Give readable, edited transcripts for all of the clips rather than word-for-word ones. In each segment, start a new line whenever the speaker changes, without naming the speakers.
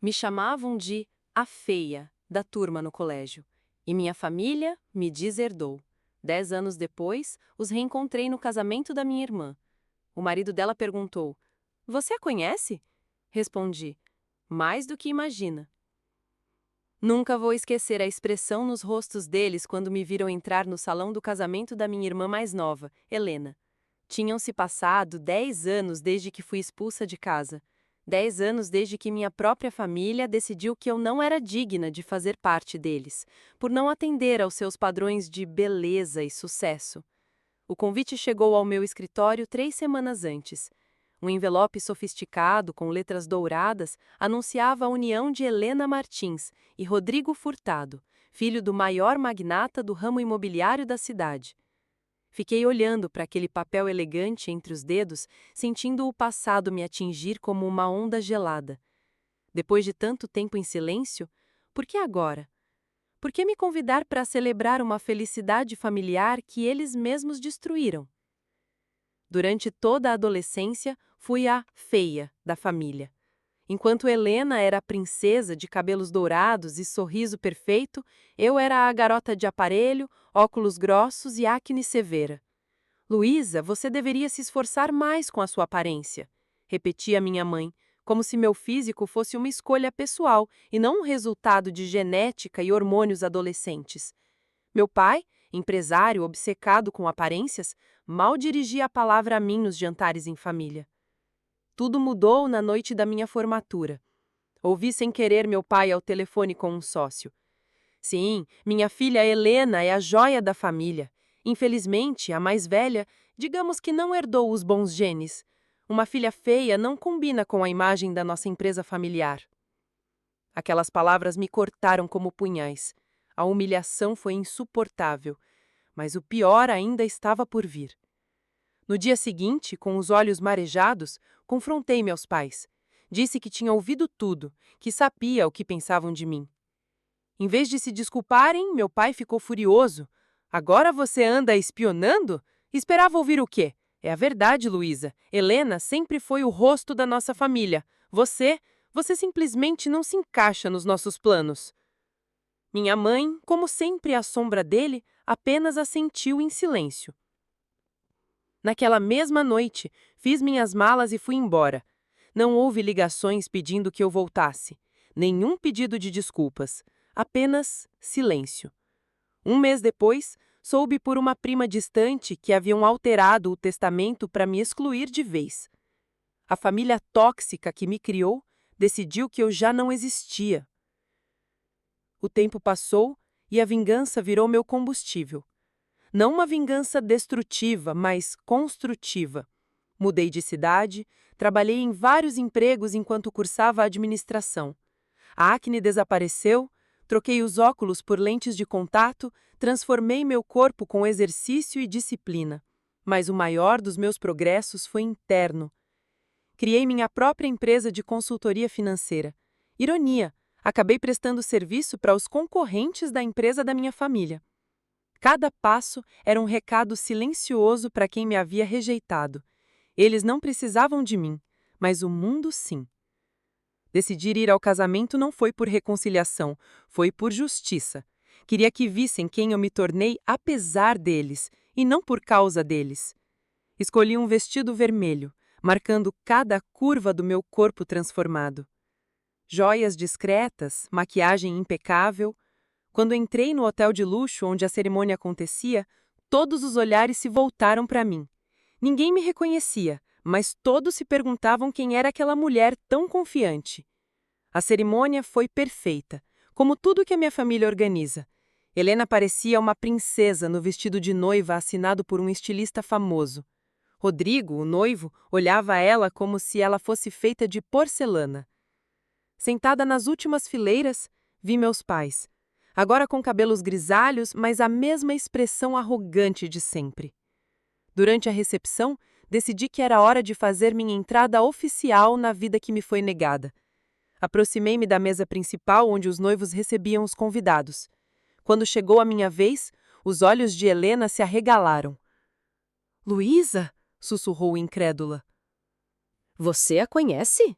Me chamavam de a feia da turma no colégio, e minha família me deserdou. 10 anos depois, os reencontrei no casamento da minha irmã. O marido dela perguntou: Você a conhece? Respondi: Mais do que imagina. Nunca vou esquecer a expressão nos rostos deles quando me viram entrar no salão do casamento da minha irmã mais nova, Helena. Tinham se passado 10 anos desde que fui expulsa de casa. 10 anos desde que minha própria família decidiu que eu não era digna de fazer parte deles, por não atender aos seus padrões de beleza e sucesso. O convite chegou ao meu escritório 3 semanas antes. Um envelope sofisticado, com letras douradas, anunciava a união de Helena Martins e Rodrigo Furtado, filho do maior magnata do ramo imobiliário da cidade. Fiquei olhando para aquele papel elegante entre os dedos, sentindo o passado me atingir como uma onda gelada. Depois de tanto tempo em silêncio, por que agora? Por que me convidar para celebrar uma felicidade familiar que eles mesmos destruíram? Durante toda a adolescência, fui a feia da família. Enquanto Helena era a princesa de cabelos dourados e sorriso perfeito, eu era a garota de aparelho, óculos grossos e acne severa. Luísa, você deveria se esforçar mais com a sua aparência, repetia minha mãe, como se meu físico fosse uma escolha pessoal e não um resultado de genética e hormônios adolescentes. Meu pai, empresário obcecado com aparências, mal dirigia a palavra a mim nos jantares em família. Tudo mudou na noite da minha formatura. Ouvi sem querer meu pai ao telefone com um sócio. Sim, minha filha Helena é a joia da família. Infelizmente, a mais velha, digamos que não herdou os bons genes. Uma filha feia não combina com a imagem da nossa empresa familiar. Aquelas palavras me cortaram como punhais. A humilhação foi insuportável, mas o pior ainda estava por vir. No dia seguinte, com os olhos marejados, confrontei meus pais. Disse que tinha ouvido tudo, que sabia o que pensavam de mim. Em vez de se desculparem, meu pai ficou furioso. Agora você anda espionando? Esperava ouvir o quê? É a verdade, Luísa. Helena sempre foi o rosto da nossa família. Você simplesmente não se encaixa nos nossos planos. Minha mãe, como sempre à sombra dele, apenas assentiu em silêncio. Naquela mesma noite, fiz minhas malas e fui embora. Não houve ligações pedindo que eu voltasse. Nenhum pedido de desculpas. Apenas silêncio. Um mês depois, soube por uma prima distante que haviam alterado o testamento para me excluir de vez. A família tóxica que me criou decidiu que eu já não existia. O tempo passou e a vingança virou meu combustível. Não uma vingança destrutiva, mas construtiva. Mudei de cidade, trabalhei em vários empregos enquanto cursava administração. A acne desapareceu, troquei os óculos por lentes de contato, transformei meu corpo com exercício e disciplina. Mas o maior dos meus progressos foi interno. Criei minha própria empresa de consultoria financeira. Ironia, acabei prestando serviço para os concorrentes da empresa da minha família. Cada passo era um recado silencioso para quem me havia rejeitado. Eles não precisavam de mim, mas o mundo sim. Decidir ir ao casamento não foi por reconciliação, foi por justiça. Queria que vissem quem eu me tornei apesar deles, e não por causa deles. Escolhi um vestido vermelho, marcando cada curva do meu corpo transformado. Joias discretas, maquiagem impecável. Quando entrei no hotel de luxo onde a cerimônia acontecia, todos os olhares se voltaram para mim. Ninguém me reconhecia, mas todos se perguntavam quem era aquela mulher tão confiante. A cerimônia foi perfeita, como tudo que a minha família organiza. Helena parecia uma princesa no vestido de noiva assinado por um estilista famoso. Rodrigo, o noivo, olhava ela como se ela fosse feita de porcelana. Sentada nas últimas fileiras, vi meus pais. Agora com cabelos grisalhos, mas a mesma expressão arrogante de sempre. Durante a recepção, decidi que era hora de fazer minha entrada oficial na vida que me foi negada. Aproximei-me da mesa principal onde os noivos recebiam os convidados. Quando chegou a minha vez, os olhos de Helena se arregalaram. "Luísa?" sussurrou incrédula.
Você a conhece?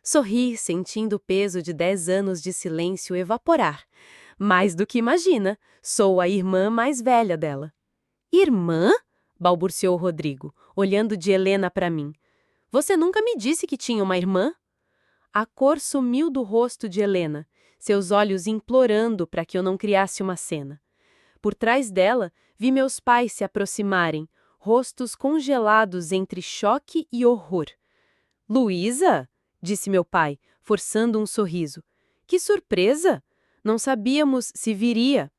Sorri, sentindo o peso de 10 anos de silêncio evaporar. Mais do que imagina, sou a irmã mais velha dela. Irmã? Balbuciou Rodrigo, olhando de Helena para mim. Você nunca me disse que tinha uma irmã? A cor sumiu do rosto de Helena, seus olhos implorando para que eu não criasse uma cena. Por trás dela, vi meus pais se aproximarem, rostos congelados entre choque e horror. Luísa? Disse meu pai, forçando um sorriso. Que surpresa! Não sabíamos se viria.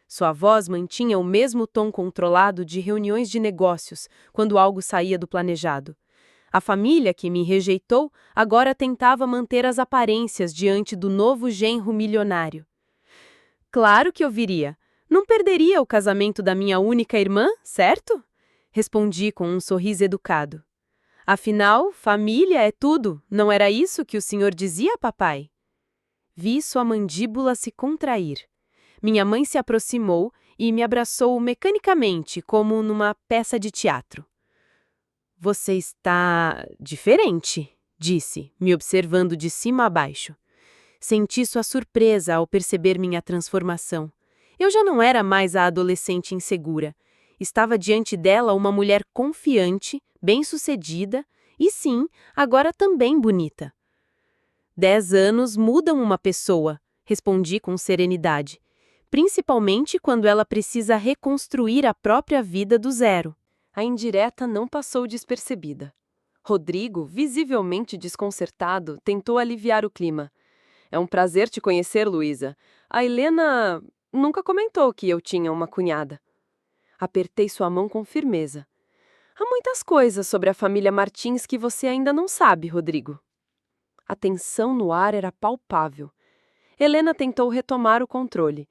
Sua voz mantinha o mesmo tom controlado de reuniões de negócios, quando algo saía do planejado. A família que me rejeitou agora tentava manter as aparências diante do novo genro milionário. Claro que eu viria. Não perderia o casamento da minha única irmã, certo? Respondi com um sorriso educado. Afinal, família é tudo, não era isso que o senhor dizia, papai? Vi sua mandíbula se contrair. Minha mãe se aproximou e me abraçou mecanicamente, como numa peça de teatro. Você está diferente, disse, me observando de cima a baixo. Senti sua surpresa ao perceber minha transformação. Eu já não era mais a adolescente insegura. Estava diante dela uma mulher confiante, bem-sucedida e, sim, agora também bonita. 10 anos mudam uma pessoa, respondi com serenidade, principalmente quando ela precisa reconstruir a própria vida do zero. A indireta não passou despercebida. Rodrigo, visivelmente desconcertado, tentou aliviar o clima. É um prazer te conhecer, Luísa. A Helena nunca comentou que eu tinha uma cunhada. Apertei sua mão com firmeza. Há muitas coisas sobre a família Martins que você ainda não sabe, Rodrigo. A tensão no ar era palpável. Helena tentou retomar o controle.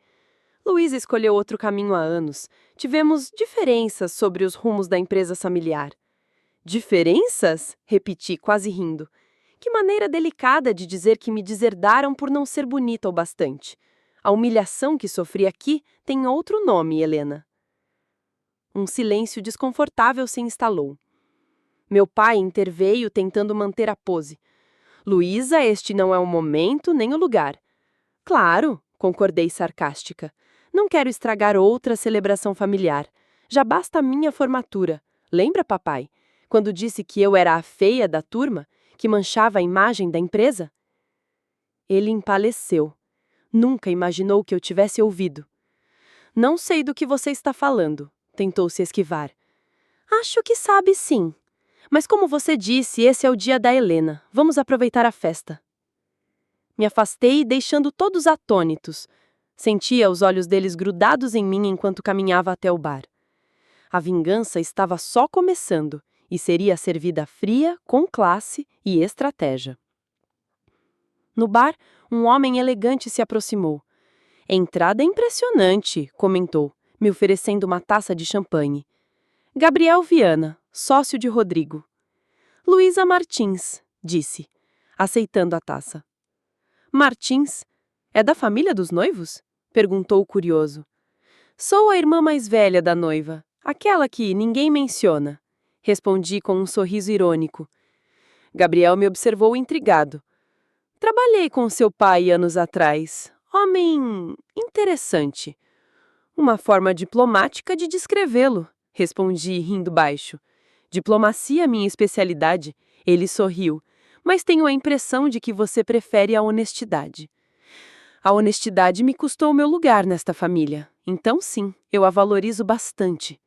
Luísa escolheu outro caminho há anos. Tivemos diferenças sobre os rumos da empresa familiar. Diferenças? Repeti, quase rindo. Que maneira delicada de dizer que me deserdaram por não ser bonita o bastante. A humilhação que sofri aqui tem outro nome, Helena. Um silêncio desconfortável se instalou. Meu pai interveio tentando manter a pose. Luísa, este não é o momento nem o lugar. Claro, concordei sarcástica. Não quero estragar outra celebração familiar. Já basta a minha formatura. Lembra, papai, quando disse que eu era a feia da turma, que manchava a imagem da empresa? Ele empaleceu. Nunca imaginou que eu tivesse ouvido. Não sei do que você está falando, tentou se esquivar. Acho que sabe sim. Mas como você disse, esse é o dia da Helena. Vamos aproveitar a festa. Me afastei, deixando todos atônitos. Sentia os olhos deles grudados em mim enquanto caminhava até o bar. A vingança estava só começando e seria servida fria, com classe e estratégia. No bar, um homem elegante se aproximou. Entrada impressionante, comentou, me oferecendo uma taça de champanhe. Gabriel Viana, sócio de Rodrigo. Luísa Martins, disse, aceitando a taça. Martins? É da família dos noivos? Perguntou o curioso. Sou a irmã mais velha da noiva, aquela que ninguém menciona. Respondi com um sorriso irônico. Gabriel me observou intrigado. Trabalhei com seu pai anos atrás. Homem interessante. Uma forma diplomática de descrevê-lo, respondi rindo baixo. Diplomacia é minha especialidade. Ele sorriu. Mas tenho a impressão de que você prefere a honestidade. A honestidade me custou meu lugar nesta família. Então, sim, eu a valorizo bastante.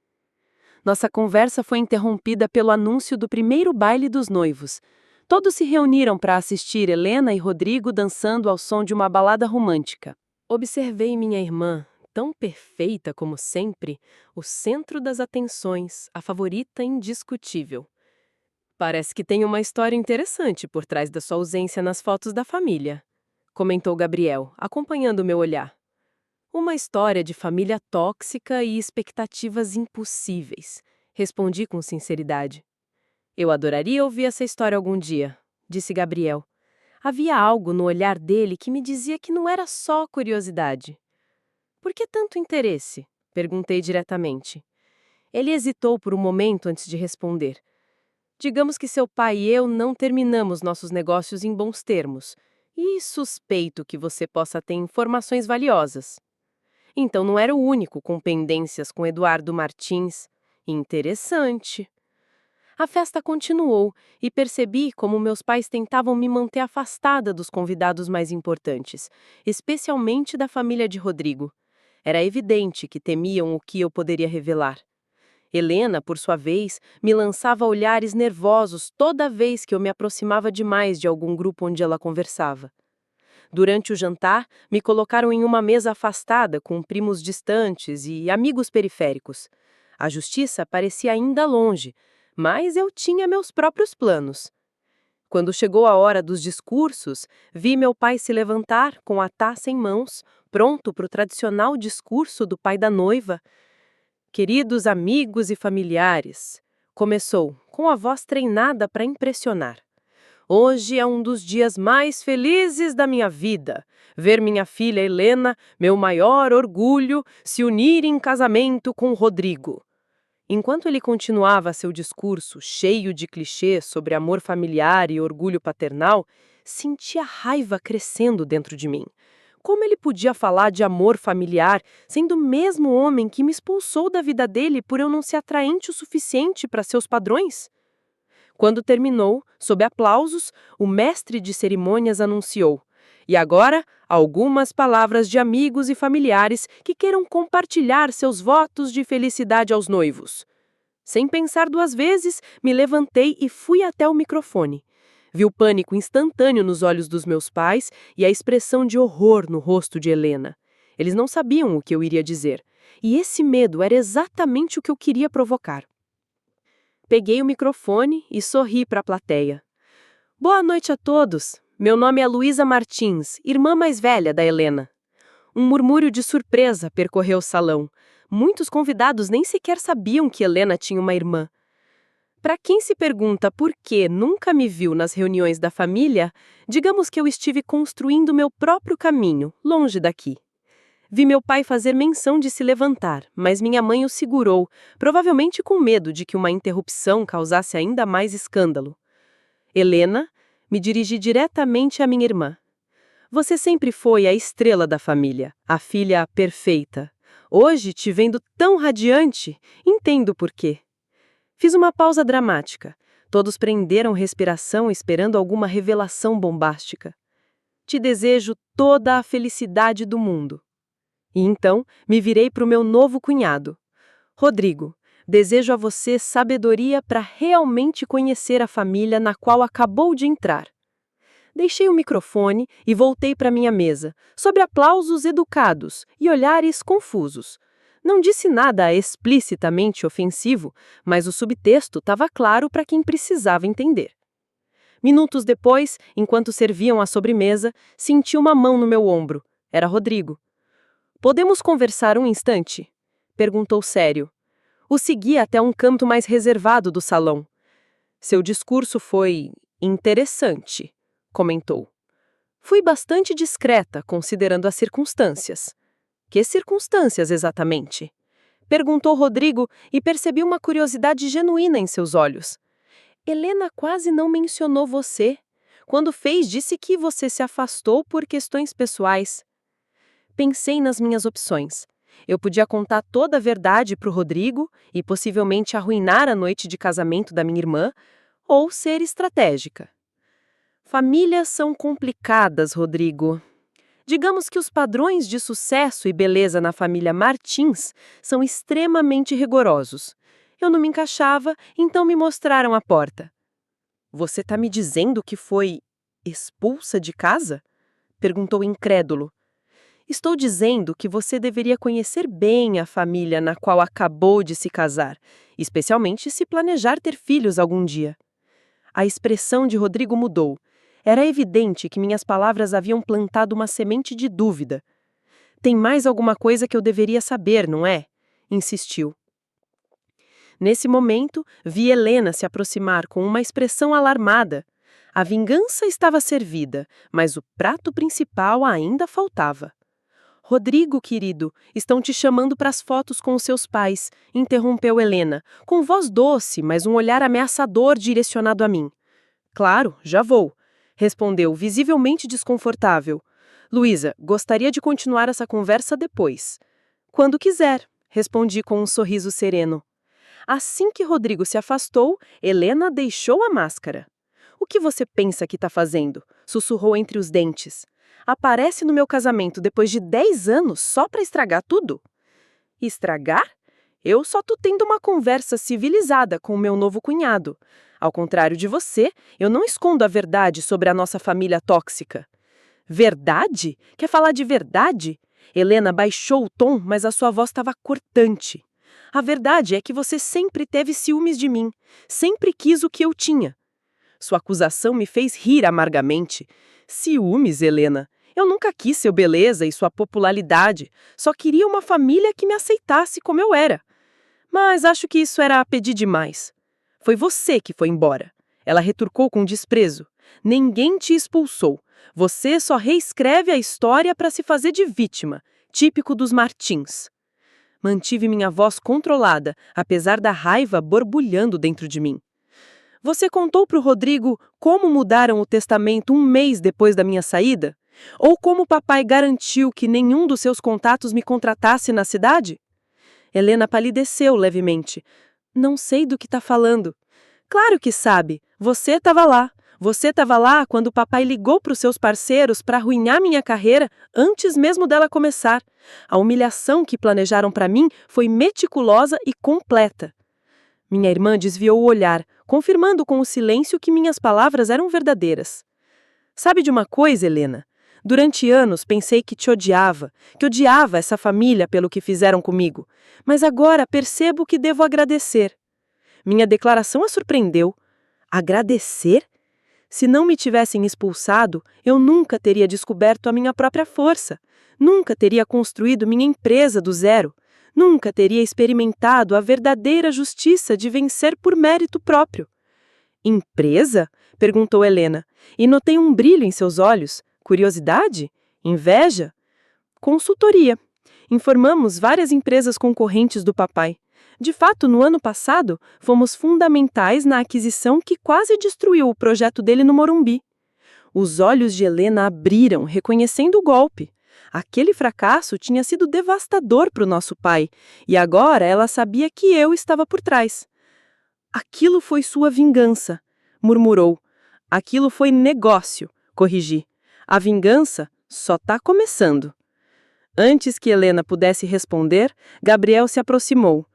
Nossa conversa foi interrompida pelo anúncio do primeiro baile dos noivos. Todos se reuniram para assistir Helena e Rodrigo dançando ao som de uma balada romântica. Observei minha irmã, tão perfeita como sempre, o centro das atenções, a favorita indiscutível. Parece que tem uma história interessante por trás da sua ausência nas fotos da família, comentou Gabriel, acompanhando meu olhar. Uma história de família tóxica e expectativas impossíveis, respondi com sinceridade. Eu adoraria ouvir essa história algum dia, disse Gabriel. Havia algo no olhar dele que me dizia que não era só curiosidade. Por que tanto interesse? Perguntei diretamente. Ele hesitou por um momento antes de responder. Digamos que seu pai e eu não terminamos nossos negócios em bons termos. E suspeito que você possa ter informações valiosas. Então não era o único com pendências com Eduardo Martins. Interessante. A festa continuou e percebi como meus pais tentavam me manter afastada dos convidados mais importantes, especialmente da família de Rodrigo. Era evidente que temiam o que eu poderia revelar. Helena, por sua vez, me lançava olhares nervosos toda vez que eu me aproximava demais de algum grupo onde ela conversava. Durante o jantar, me colocaram em uma mesa afastada com primos distantes e amigos periféricos. A justiça parecia ainda longe, mas eu tinha meus próprios planos. Quando chegou a hora dos discursos, vi meu pai se levantar com a taça em mãos, pronto para o tradicional discurso do pai da noiva. Queridos amigos e familiares, começou, com a voz treinada para impressionar. Hoje é um dos dias mais felizes da minha vida. Ver minha filha Helena, meu maior orgulho, se unir em casamento com Rodrigo. Enquanto ele continuava seu discurso cheio de clichês sobre amor familiar e orgulho paternal, sentia raiva crescendo dentro de mim. Como ele podia falar de amor familiar, sendo o mesmo homem que me expulsou da vida dele por eu não ser atraente o suficiente para seus padrões? Quando terminou, sob aplausos, o mestre de cerimônias anunciou: "E agora, algumas palavras de amigos e familiares que queiram compartilhar seus votos de felicidade aos noivos." Sem pensar duas vezes, me levantei e fui até o microfone. Vi o pânico instantâneo nos olhos dos meus pais e a expressão de horror no rosto de Helena. Eles não sabiam o que eu iria dizer. E esse medo era exatamente o que eu queria provocar. Peguei o microfone e sorri para a plateia. Boa noite a todos. Meu nome é Luísa Martins, irmã mais velha da Helena. Um murmúrio de surpresa percorreu o salão. Muitos convidados nem sequer sabiam que Helena tinha uma irmã. Para quem se pergunta por que nunca me viu nas reuniões da família, digamos que eu estive construindo meu próprio caminho, longe daqui. Vi meu pai fazer menção de se levantar, mas minha mãe o segurou, provavelmente com medo de que uma interrupção causasse ainda mais escândalo. Helena, me dirigi diretamente à minha irmã. Você sempre foi a estrela da família, a filha perfeita. Hoje, te vendo tão radiante, entendo por quê. Fiz uma pausa dramática. Todos prenderam respiração esperando alguma revelação bombástica. Te desejo toda a felicidade do mundo. E então, me virei para o meu novo cunhado. Rodrigo, desejo a você sabedoria para realmente conhecer a família na qual acabou de entrar. Deixei o microfone e voltei para minha mesa, sob aplausos educados e olhares confusos. Não disse nada explicitamente ofensivo, mas o subtexto estava claro para quem precisava entender. Minutos depois, enquanto serviam a sobremesa, senti uma mão no meu ombro. Era Rodrigo. Podemos conversar um instante? Perguntou sério. O segui até um canto mais reservado do salão. Seu discurso foi interessante, comentou. Fui bastante discreta, considerando as circunstâncias. Que circunstâncias, exatamente? Perguntou Rodrigo e percebi uma curiosidade genuína em seus olhos. Helena quase não mencionou você. Quando fez, disse que você se afastou por questões pessoais. Pensei nas minhas opções. Eu podia contar toda a verdade para o Rodrigo e possivelmente arruinar a noite de casamento da minha irmã, ou ser estratégica. Famílias são complicadas, Rodrigo. Digamos que os padrões de sucesso e beleza na família Martins são extremamente rigorosos. Eu não me encaixava, então me mostraram a porta. Você está me dizendo que foi expulsa de casa? Perguntou incrédulo. Estou dizendo que você deveria conhecer bem a família na qual acabou de se casar, especialmente se planejar ter filhos algum dia. A expressão de Rodrigo mudou. Era evidente que minhas palavras haviam plantado uma semente de dúvida. Tem mais alguma coisa que eu deveria saber, não é? Insistiu. Nesse momento, vi Helena se aproximar com uma expressão alarmada. A vingança estava servida, mas o prato principal ainda faltava.
Rodrigo, querido, estão te chamando para as fotos com os seus pais, interrompeu Helena, com voz doce, mas um olhar ameaçador direcionado a mim. Claro, já vou, respondeu, visivelmente desconfortável. Luísa, gostaria de continuar essa conversa depois. Quando quiser, respondi com um sorriso sereno. Assim que Rodrigo se afastou, Helena deixou a máscara. O que você pensa que está fazendo? Sussurrou entre os dentes. Aparece no meu casamento depois de 10 anos só para estragar tudo? Estragar? Eu só tô tendo uma conversa civilizada com o meu novo cunhado. Ao contrário de você, eu não escondo a verdade sobre a nossa família tóxica. Verdade? Quer falar de verdade? Helena baixou o tom, mas a sua voz estava cortante. A verdade é que você sempre teve ciúmes de mim, sempre quis o que eu tinha. Sua acusação me fez rir amargamente. Ciúmes, Helena. Eu nunca quis sua beleza e sua popularidade, só queria uma família que me aceitasse como eu era. Mas acho que isso era pedir demais. Foi você que foi embora. Ela retrucou com desprezo. Ninguém te expulsou. Você só reescreve a história para se fazer de vítima, típico dos Martins. Mantive minha voz controlada, apesar da raiva borbulhando dentro de mim. Você contou para o Rodrigo como mudaram o testamento um mês depois da minha saída? Ou como o papai garantiu que nenhum dos seus contatos me contratasse na cidade? Helena palideceu levemente. Não sei do que está falando. Claro que sabe. Você estava lá. Você estava lá quando o papai ligou para os seus parceiros para arruinar minha carreira antes mesmo dela começar. A humilhação que planejaram para mim foi meticulosa e completa. Minha irmã desviou o olhar, confirmando com o silêncio que minhas palavras eram verdadeiras. Sabe de uma coisa, Helena? Durante anos pensei que te odiava, que odiava essa família pelo que fizeram comigo, mas agora percebo que devo agradecer. Minha declaração a surpreendeu. Agradecer? Se não me tivessem expulsado, eu nunca teria descoberto a minha própria força, nunca teria construído minha empresa do zero, nunca teria experimentado a verdadeira justiça de vencer por mérito próprio. Empresa? Perguntou Helena, e notei um brilho em seus olhos. Curiosidade? Inveja? Consultoria. Informamos várias empresas concorrentes do papai. De fato, no ano passado, fomos fundamentais na aquisição que quase destruiu o projeto dele no Morumbi. Os olhos de Helena abriram, reconhecendo o golpe. Aquele fracasso tinha sido devastador para o nosso pai, e agora ela sabia que eu estava por trás. Aquilo foi sua vingança, murmurou. Aquilo foi negócio, corrigi. A vingança só está começando. Antes que Helena pudesse responder, Gabriel se aproximou.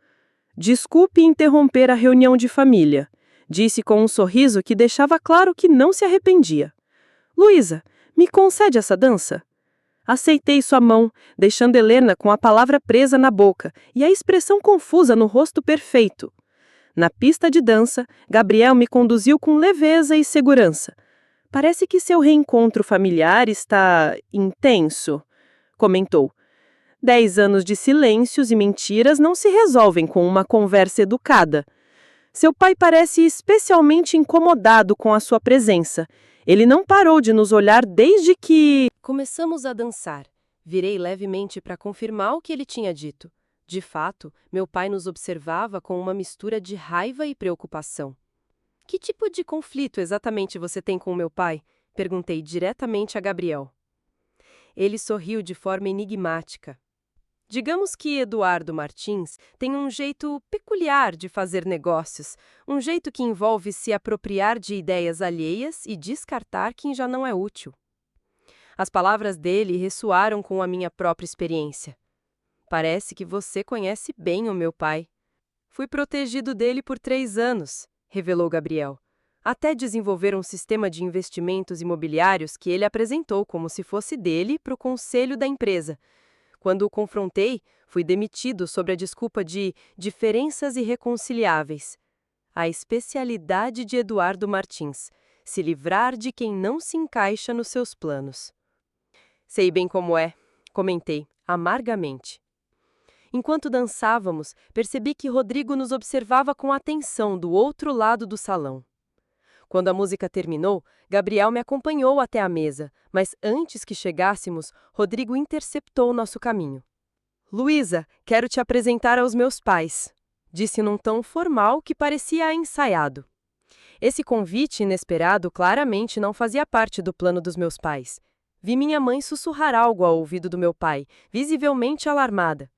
Desculpe interromper a reunião de família, disse com um sorriso que deixava claro que não se arrependia. Luísa, me concede essa dança? Aceitei sua mão, deixando Helena com a palavra presa na boca e a expressão confusa no rosto perfeito. Na pista de dança, Gabriel me conduziu com leveza e segurança. Parece que seu reencontro familiar está intenso, comentou. 10 anos de silêncios e mentiras não se resolvem com uma conversa educada. Seu pai parece especialmente incomodado com a sua presença. Ele não parou de nos olhar desde que... Começamos a dançar. Virei levemente para confirmar o que ele tinha dito. De fato, meu pai nos observava com uma mistura de raiva e preocupação. Que tipo de conflito exatamente você tem com meu pai? Perguntei diretamente a Gabriel. Ele sorriu de forma enigmática. Digamos que Eduardo Martins tem um jeito peculiar de fazer negócios, um jeito que envolve se apropriar de ideias alheias e descartar quem já não é útil. As palavras dele ressoaram com a minha própria experiência. Parece que você conhece bem o meu pai. Fui protegido dele por 3 anos, revelou Gabriel. Até desenvolver um sistema de investimentos imobiliários que ele apresentou como se fosse dele para o conselho da empresa. Quando o confrontei, fui demitido sob a desculpa de diferenças irreconciliáveis. A especialidade de Eduardo Martins, se livrar de quem não se encaixa nos seus planos. Sei bem como é, comentei, amargamente. Enquanto dançávamos, percebi que Rodrigo nos observava com atenção do outro lado do salão. Quando a música terminou, Gabriel me acompanhou até a mesa, mas antes que chegássemos, Rodrigo interceptou nosso caminho. Luísa, quero te apresentar aos meus pais, disse num tom formal que parecia ensaiado. Esse convite inesperado claramente não fazia parte do plano dos meus pais. Vi minha mãe sussurrar algo ao ouvido do meu pai, visivelmente alarmada.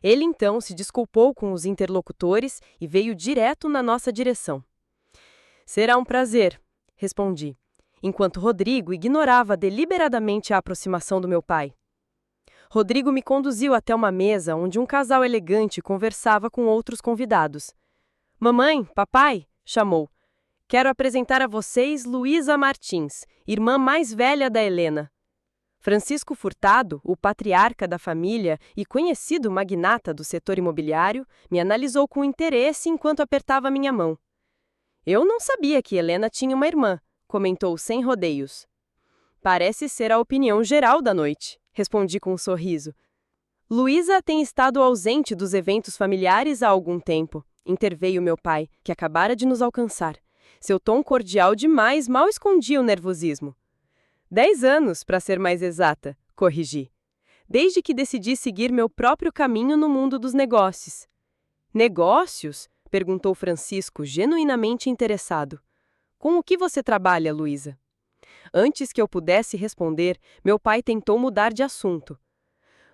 Ele então se desculpou com os interlocutores e veio direto na nossa direção. Será um prazer, respondi, enquanto Rodrigo ignorava deliberadamente a aproximação do meu pai. Rodrigo me conduziu até uma mesa onde um casal elegante conversava com outros convidados. Mamãe, papai, chamou. Quero apresentar a vocês Luísa Martins, irmã mais velha da Helena. Francisco Furtado, o patriarca da família e conhecido magnata do setor imobiliário, me analisou com interesse enquanto apertava minha mão. Eu não sabia que Helena tinha uma irmã, comentou sem rodeios. Parece ser a opinião geral da noite, respondi com um sorriso. Luísa tem estado ausente dos eventos familiares há algum tempo, interveio meu pai, que acabara de nos alcançar. Seu tom cordial demais mal escondia o nervosismo. 10 anos, para ser mais exata, corrigi. Desde que decidi seguir meu próprio caminho no mundo dos negócios. Negócios? Perguntou Francisco, genuinamente interessado. Com o que você trabalha, Luísa? Antes que eu pudesse responder, meu pai tentou mudar de assunto.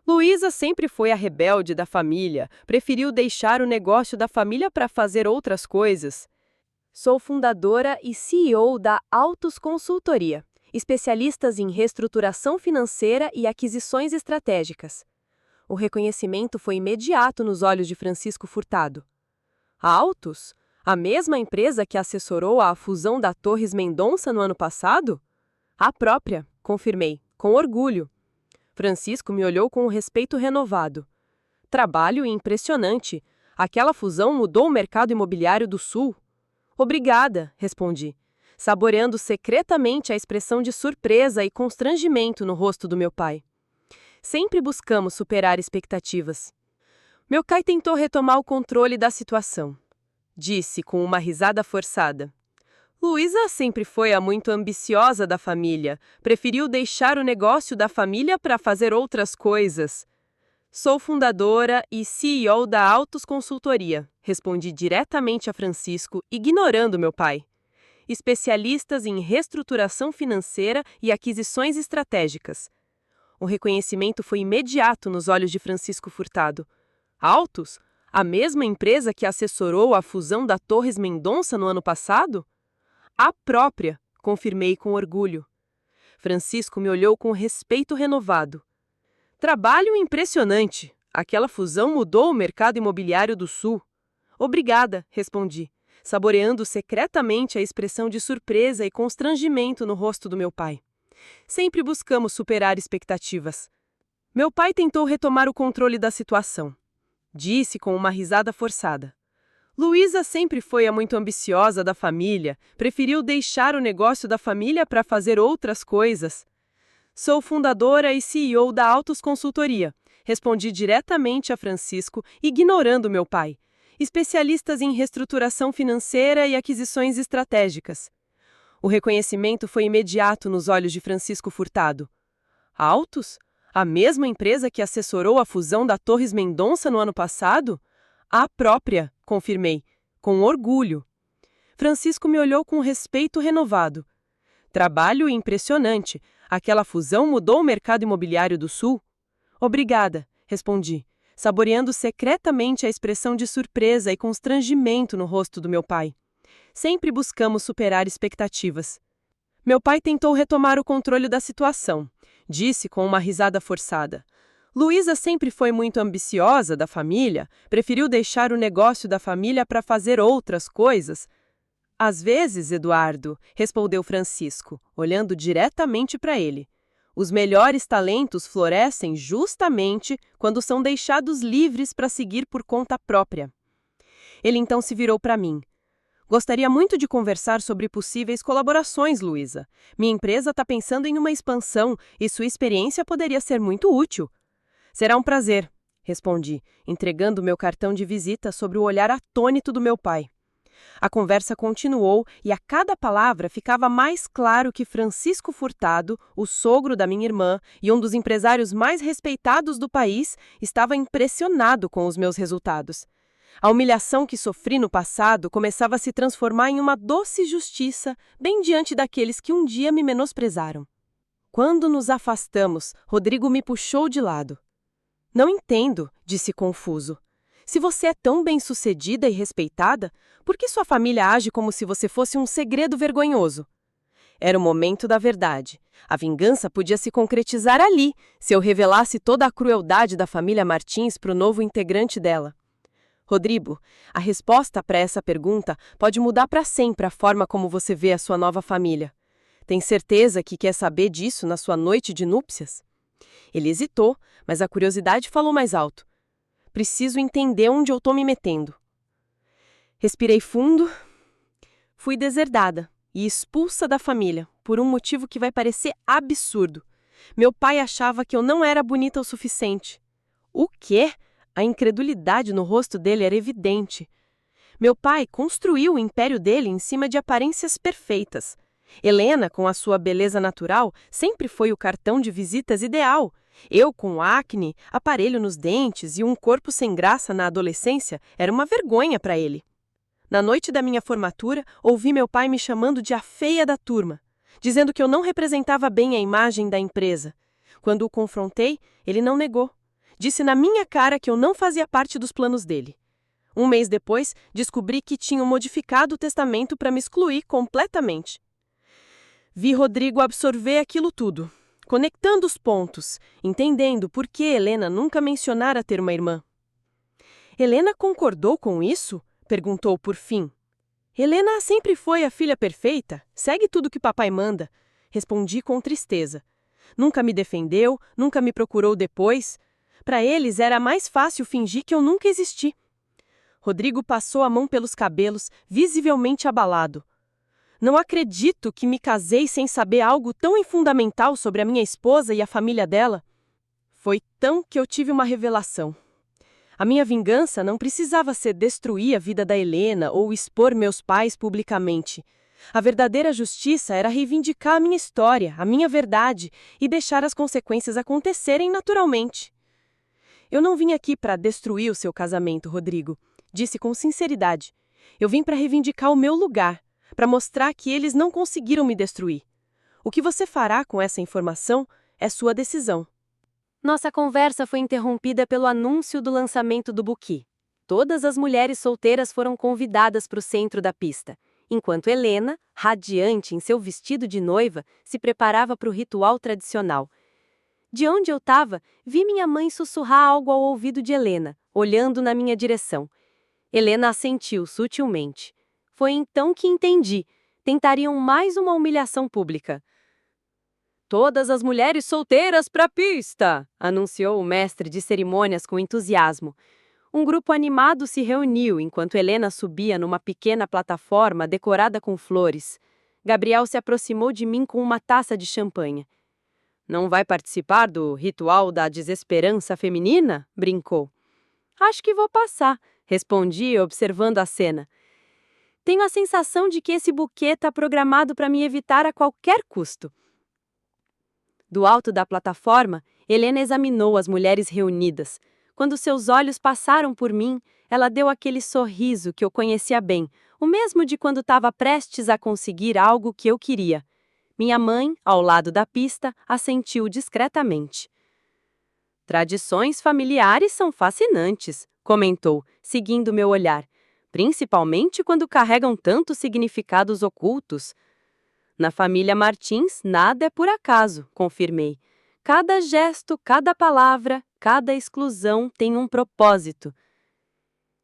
Luísa sempre foi a rebelde da família, preferiu deixar o negócio da família para fazer outras coisas. Sou fundadora e CEO da Altus Consultoria, especialistas em reestruturação financeira e aquisições estratégicas. O reconhecimento foi imediato nos olhos de Francisco Furtado. A Altus? A mesma empresa que assessorou a fusão da Torres Mendonça no ano passado? A própria, confirmei, com orgulho. Francisco me olhou com um respeito renovado. Trabalho impressionante. Aquela fusão mudou o mercado imobiliário do Sul. Obrigada, respondi, saboreando secretamente a expressão de surpresa e constrangimento no rosto do meu pai. Sempre buscamos superar expectativas. Meu pai tentou retomar o controle da situação. Disse com uma risada forçada. Luísa sempre foi a muito ambiciosa da família. Preferiu deixar o negócio da família para fazer outras coisas. Sou fundadora e CEO da Altus Consultoria, respondi diretamente a Francisco, ignorando meu pai. Especialistas em reestruturação financeira e aquisições estratégicas. O reconhecimento foi imediato nos olhos de Francisco Furtado. Altus? A mesma empresa que assessorou a fusão da Torres Mendonça no ano passado? A própria, confirmei com orgulho. Francisco me olhou com respeito renovado. Trabalho impressionante. Aquela fusão mudou o mercado imobiliário do Sul. Obrigada, respondi, saboreando secretamente a expressão de surpresa e constrangimento no rosto do meu pai. Sempre buscamos superar expectativas. Meu pai tentou retomar o controle da situação. Disse com uma risada forçada. Luísa sempre foi a muito ambiciosa da família, preferiu deixar o negócio da família para fazer outras coisas. Sou fundadora e CEO da Altus Consultoria, respondi diretamente a Francisco, ignorando meu pai. Especialistas em reestruturação financeira e aquisições estratégicas. O reconhecimento foi imediato nos olhos de Francisco Furtado. Altus? A mesma empresa que assessorou a fusão da Torres Mendonça no ano passado? A própria, confirmei, com orgulho. Francisco me olhou com respeito renovado. Trabalho impressionante. Aquela fusão mudou o mercado imobiliário do Sul? Obrigada, respondi, saboreando secretamente a expressão de surpresa e constrangimento no rosto do meu pai. Sempre buscamos superar expectativas. Meu pai tentou retomar o controle da situação. Disse com uma risada forçada. Luísa sempre foi muito ambiciosa da família, preferiu deixar o negócio da família para fazer outras coisas. Às vezes, Eduardo, respondeu Francisco, olhando diretamente para ele. Os melhores talentos florescem justamente quando são deixados livres para seguir por conta própria. Ele então se virou para mim. Gostaria muito de conversar sobre possíveis colaborações, Luísa. Minha empresa está pensando em uma expansão e sua experiência poderia ser muito útil. Será um prazer, respondi, entregando meu cartão de visita sobre o olhar atônito do meu pai. A conversa continuou e a cada palavra ficava mais claro que Francisco Furtado, o sogro da minha irmã e um dos empresários mais respeitados do país, estava impressionado com os meus resultados. A humilhação que sofri no passado começava a se transformar em uma doce justiça, bem diante daqueles que um dia me menosprezaram. Quando nos afastamos, Rodrigo me puxou de lado. Não entendo, disse confuso. Se você é tão bem-sucedida e respeitada, por que sua família age como se você fosse um segredo vergonhoso? Era o momento da verdade. A vingança podia se concretizar ali, se eu revelasse toda a crueldade da família Martins para o novo integrante dela. Rodrigo, a resposta para essa pergunta pode mudar para sempre a forma como você vê a sua nova família. Tem certeza que quer saber disso na sua noite de núpcias? Ele hesitou, mas a curiosidade falou mais alto. Preciso entender onde eu estou me metendo. Respirei fundo. Fui deserdada e expulsa da família, por um motivo que vai parecer absurdo. Meu pai achava que eu não era bonita o suficiente. O quê? A incredulidade no rosto dele era evidente. Meu pai construiu o império dele em cima de aparências perfeitas. Helena, com a sua beleza natural, sempre foi o cartão de visitas ideal. Eu, com acne, aparelho nos dentes e um corpo sem graça na adolescência, era uma vergonha para ele. Na noite da minha formatura, ouvi meu pai me chamando de a feia da turma, dizendo que eu não representava bem a imagem da empresa. Quando o confrontei, ele não negou. Disse na minha cara que eu não fazia parte dos planos dele. Um mês depois, descobri que tinham modificado o testamento para me excluir completamente. Vi Rodrigo absorver aquilo tudo, conectando os pontos, entendendo por que Helena nunca mencionara ter uma irmã. Helena concordou com isso? Perguntou por fim. Helena sempre foi a filha perfeita, segue tudo que papai manda. Respondi com tristeza. Nunca me defendeu, nunca me procurou depois. Para eles era mais fácil fingir que eu nunca existi. Rodrigo passou a mão pelos cabelos, visivelmente abalado. Não acredito que me casei sem saber algo tão fundamental sobre a minha esposa e a família dela. Foi então que eu tive uma revelação. A minha vingança não precisava ser destruir a vida da Helena ou expor meus pais publicamente. A verdadeira justiça era reivindicar a minha história, a minha verdade e deixar as consequências acontecerem naturalmente. Eu não vim aqui para destruir o seu casamento, Rodrigo, disse com sinceridade. Eu vim para reivindicar o meu lugar, para mostrar que eles não conseguiram me destruir. O que você fará com essa informação é sua decisão.
Nossa conversa foi interrompida pelo anúncio do lançamento do buquê. Todas as mulheres solteiras foram convidadas para o centro da pista, enquanto Helena, radiante em seu vestido de noiva, se preparava para o ritual tradicional. De onde eu estava, vi minha mãe sussurrar algo ao ouvido de Helena, olhando na minha direção. Helena assentiu sutilmente. Foi então que entendi. Tentariam mais uma humilhação pública. Todas as mulheres solteiras para a pista! Anunciou o mestre de cerimônias com entusiasmo. Um grupo animado se reuniu enquanto Helena subia numa pequena plataforma decorada com flores. Gabriel se aproximou de mim com uma taça de champanhe. Não vai participar do ritual da desesperança feminina? Brincou. Acho que vou passar, respondi, observando a cena. Tenho a sensação de que esse buquê está programado para me evitar a qualquer custo. Do alto da plataforma, Helena examinou as mulheres reunidas. Quando seus olhos passaram por mim, ela deu aquele sorriso que eu conhecia bem, o mesmo de quando estava prestes a conseguir algo que eu queria. Minha mãe, ao lado da pista, assentiu discretamente. Tradições familiares são fascinantes, comentou, seguindo meu olhar, principalmente quando carregam tantos significados ocultos. Na família Martins, nada é por acaso, confirmei. Cada gesto, cada palavra, cada exclusão tem um propósito.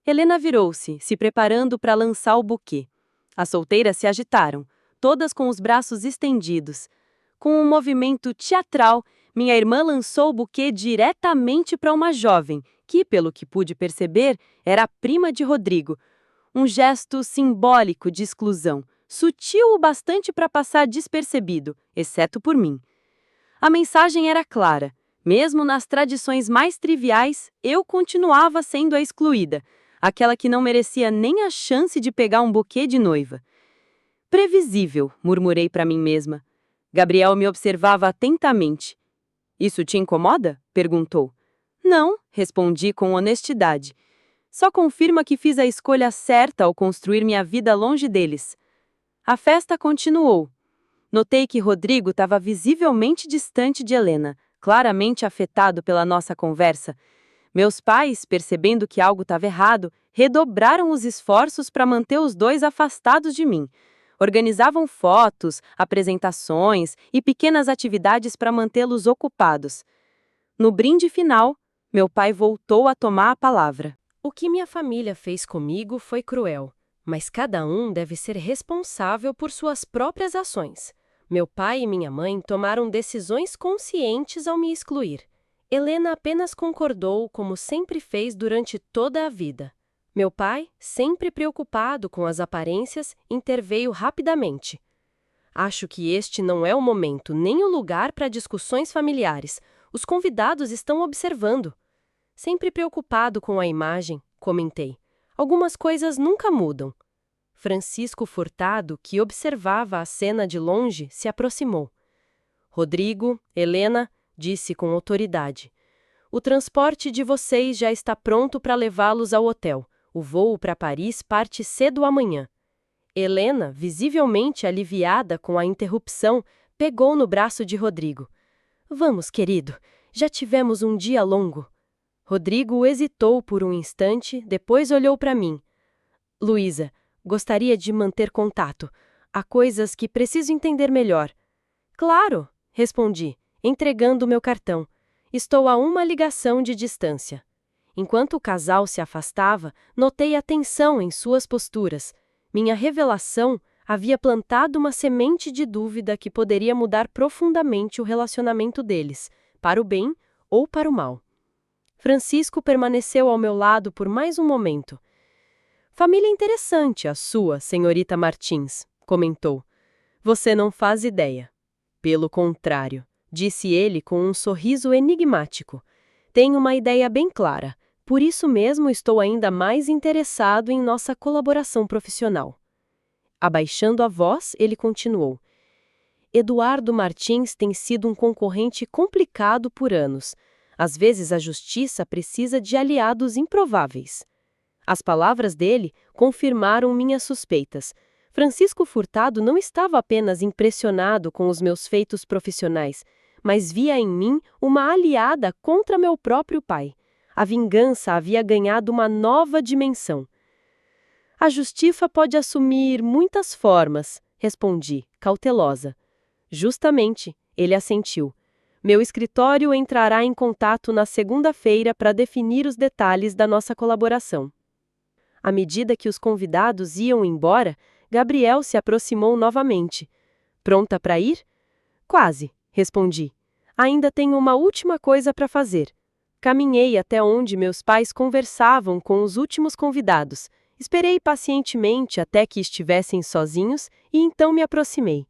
Helena virou-se, se preparando para lançar o buquê. As solteiras se agitaram, todas com os braços estendidos. Com um movimento teatral, minha irmã lançou o buquê diretamente para uma jovem, que, pelo que pude perceber, era a prima de Rodrigo. Um gesto simbólico de exclusão, sutil o bastante para passar despercebido, exceto por mim. A mensagem era clara. Mesmo nas tradições mais triviais, eu continuava sendo a excluída.
aquela que não merecia nem a chance de pegar um buquê de noiva. Previsível, murmurei para mim mesma. Gabriel me observava atentamente. Isso te incomoda? Perguntou. Não, respondi com honestidade. Só confirma que fiz a escolha certa ao construir minha vida longe deles. A festa continuou. Notei que Rodrigo estava visivelmente distante de Helena, claramente afetado pela nossa conversa. Meus pais, percebendo que algo estava errado, redobraram os esforços para manter os dois afastados de mim. Organizavam fotos, apresentações e pequenas atividades para mantê-los ocupados. No brinde final, meu pai voltou a tomar a palavra.
O que minha família fez comigo foi cruel, mas cada um deve ser responsável por suas próprias ações. Meu pai e minha mãe tomaram decisões conscientes ao me excluir. Helena apenas concordou, como sempre fez durante toda a vida. Meu pai, sempre preocupado com as aparências, interveio rapidamente. Acho que este não é o momento nem o lugar para discussões familiares. Os convidados estão observando. Sempre preocupado com a imagem, comentei. Algumas coisas nunca mudam. Francisco Furtado, que observava a cena de longe, se aproximou. Rodrigo, Helena, disse com autoridade. O transporte de vocês já está pronto para levá-los ao hotel. O voo para Paris parte cedo amanhã. Helena, visivelmente aliviada com a interrupção, pegou no braço de Rodrigo. Vamos, querido, já tivemos um dia longo. Rodrigo hesitou por um instante, depois olhou para mim. Luísa, gostaria de manter contato. Há coisas que preciso entender melhor. Claro, respondi, entregando meu cartão. Estou a uma ligação de distância. Enquanto o casal se afastava, notei a tensão em suas posturas. Minha revelação havia plantado uma semente de dúvida que poderia mudar profundamente o relacionamento deles, para o bem ou para o mal. Francisco permaneceu ao meu lado por mais um momento. Família interessante a sua, senhorita Martins, comentou. Você não faz ideia. Pelo contrário, disse ele com um sorriso enigmático. Tenho uma ideia bem clara. Por isso mesmo estou ainda mais interessado em nossa colaboração profissional. Abaixando a voz, ele continuou. Eduardo Martins tem sido um concorrente complicado por anos. Às vezes a justiça precisa de aliados improváveis. As palavras dele confirmaram minhas suspeitas. Francisco Furtado não estava apenas impressionado com os meus feitos profissionais, mas via em mim uma aliada contra meu próprio pai. A vingança havia ganhado uma nova dimensão. A justiça pode assumir muitas formas, respondi, cautelosa. Justamente, ele assentiu. Meu escritório entrará em contato na segunda-feira para definir os detalhes da nossa colaboração. À medida que os convidados iam embora, Gabriel se aproximou novamente. Pronta para ir? Quase, respondi. Ainda tenho uma última coisa para fazer. Caminhei até onde meus pais conversavam com os últimos convidados. Esperei pacientemente até que estivessem sozinhos e então me aproximei.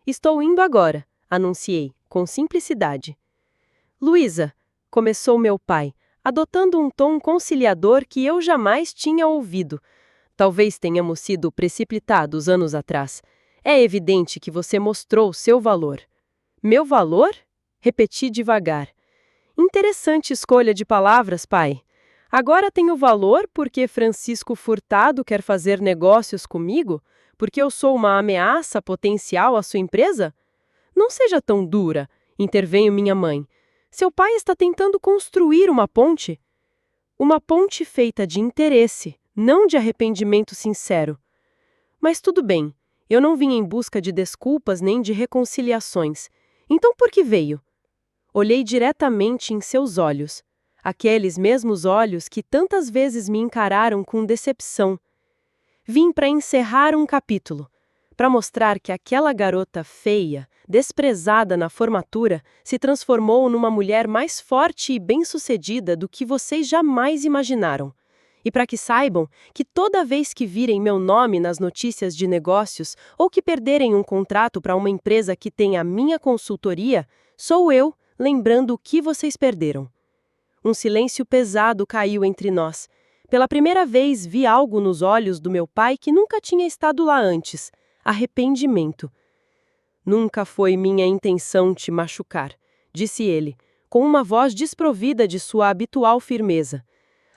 Estou indo agora, anunciei, com simplicidade. Luísa, começou meu pai, adotando um tom conciliador que eu jamais tinha ouvido. Talvez tenhamos sido precipitados anos atrás. É evidente que você mostrou seu valor. Meu valor? Repeti devagar. Interessante escolha de palavras, pai. Agora tenho valor porque Francisco Furtado quer fazer negócios comigo? Porque eu sou uma ameaça potencial à sua empresa? Não seja tão dura, interveio minha mãe. Seu pai está tentando construir uma ponte. Uma ponte feita de interesse, não de arrependimento sincero. Mas tudo bem, eu não vim em busca de desculpas nem de reconciliações. Então por que veio? Olhei diretamente em seus olhos, aqueles mesmos olhos que tantas vezes me encararam com decepção. Vim para encerrar um capítulo, para mostrar que aquela garota feia, desprezada na formatura, se transformou numa mulher mais forte e bem-sucedida do que vocês jamais imaginaram. E para que saibam que toda vez que virem meu nome nas notícias de negócios ou que perderem um contrato para uma empresa que tem a minha consultoria, sou eu lembrando o que vocês perderam. Um silêncio pesado caiu entre nós.
Pela primeira vez vi algo nos olhos do meu pai que nunca tinha estado lá antes: arrependimento. Nunca foi minha intenção te machucar, disse ele, com uma voz desprovida de sua habitual firmeza.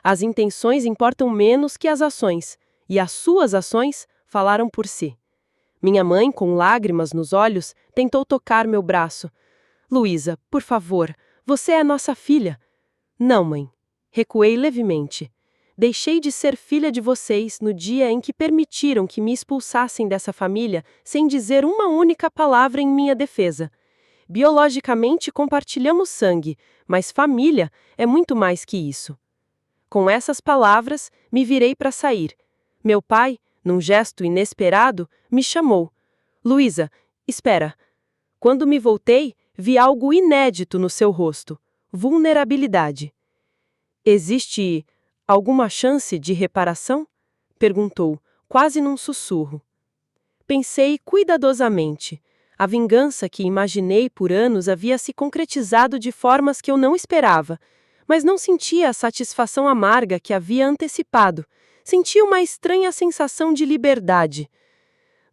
As intenções importam menos que as ações, e as suas ações falaram por si. Minha mãe, com lágrimas nos olhos, tentou tocar meu braço. Luísa, por favor, você é nossa filha. Não, mãe. Recuei levemente. Deixei de ser filha de vocês no dia em que permitiram que me expulsassem dessa família sem dizer uma única palavra em minha defesa. Biologicamente compartilhamos sangue, mas família é muito mais que isso. Com essas palavras, me virei para sair. Meu pai, num gesto inesperado, me chamou. Luísa, espera. Quando me voltei, vi algo inédito no seu rosto: vulnerabilidade. Existe alguma chance de reparação? Perguntou, quase num sussurro. Pensei cuidadosamente. A vingança que imaginei por anos havia se concretizado de formas que eu não esperava, mas não sentia a satisfação amarga que havia antecipado. Sentia uma estranha sensação de liberdade.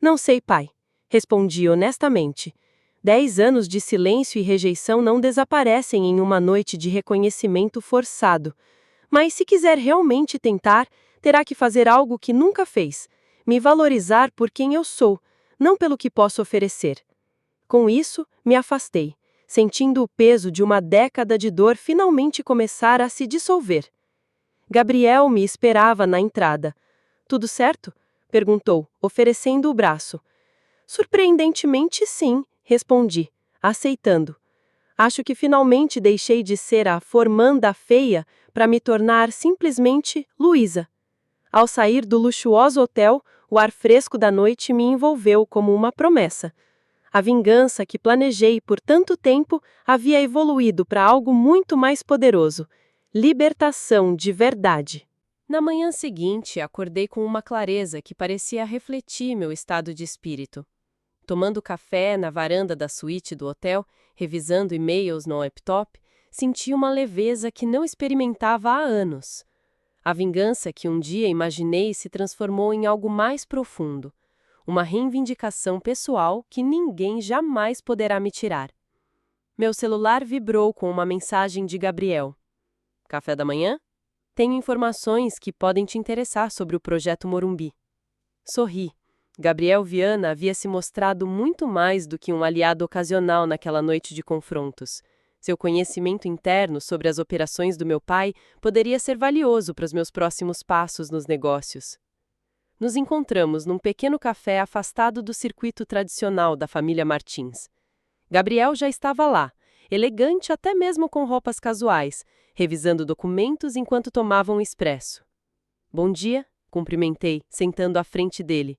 Não sei, pai, respondi honestamente. 10 anos de silêncio e rejeição não desaparecem em uma noite de reconhecimento forçado. Mas se quiser realmente tentar, terá que fazer algo que nunca fez: me valorizar por quem eu sou, não pelo que posso oferecer. Com isso, me afastei, sentindo o peso de uma década de dor finalmente começar a se dissolver. Gabriel me esperava na entrada. Tudo certo? Perguntou, oferecendo o braço. Surpreendentemente, sim, respondi, aceitando. Acho que finalmente deixei de ser a formanda feia para me tornar simplesmente Luísa. Ao sair do luxuoso hotel, o ar fresco da noite me envolveu como uma promessa. A vingança que planejei por tanto tempo havia evoluído para algo muito mais poderoso: libertação de verdade.
Na manhã seguinte, acordei com uma clareza que parecia refletir meu estado de espírito. Tomando café na varanda da suíte do hotel, revisando e-mails no laptop, senti uma leveza que não experimentava há anos. A vingança que um dia imaginei se transformou em algo mais profundo, uma reivindicação pessoal que ninguém jamais poderá me tirar. Meu celular vibrou com uma mensagem de Gabriel. Café da manhã? Tenho informações que podem te interessar sobre o projeto Morumbi. Sorri. Gabriel Viana havia se mostrado muito mais do que um aliado ocasional naquela noite de confrontos. Seu conhecimento interno sobre as operações do meu pai poderia ser valioso para os meus próximos passos nos negócios. Nos encontramos num pequeno café afastado do circuito tradicional da família Martins. Gabriel já estava lá, elegante até mesmo com roupas casuais, revisando documentos enquanto tomava um expresso. Bom dia, cumprimentei, sentando à frente dele.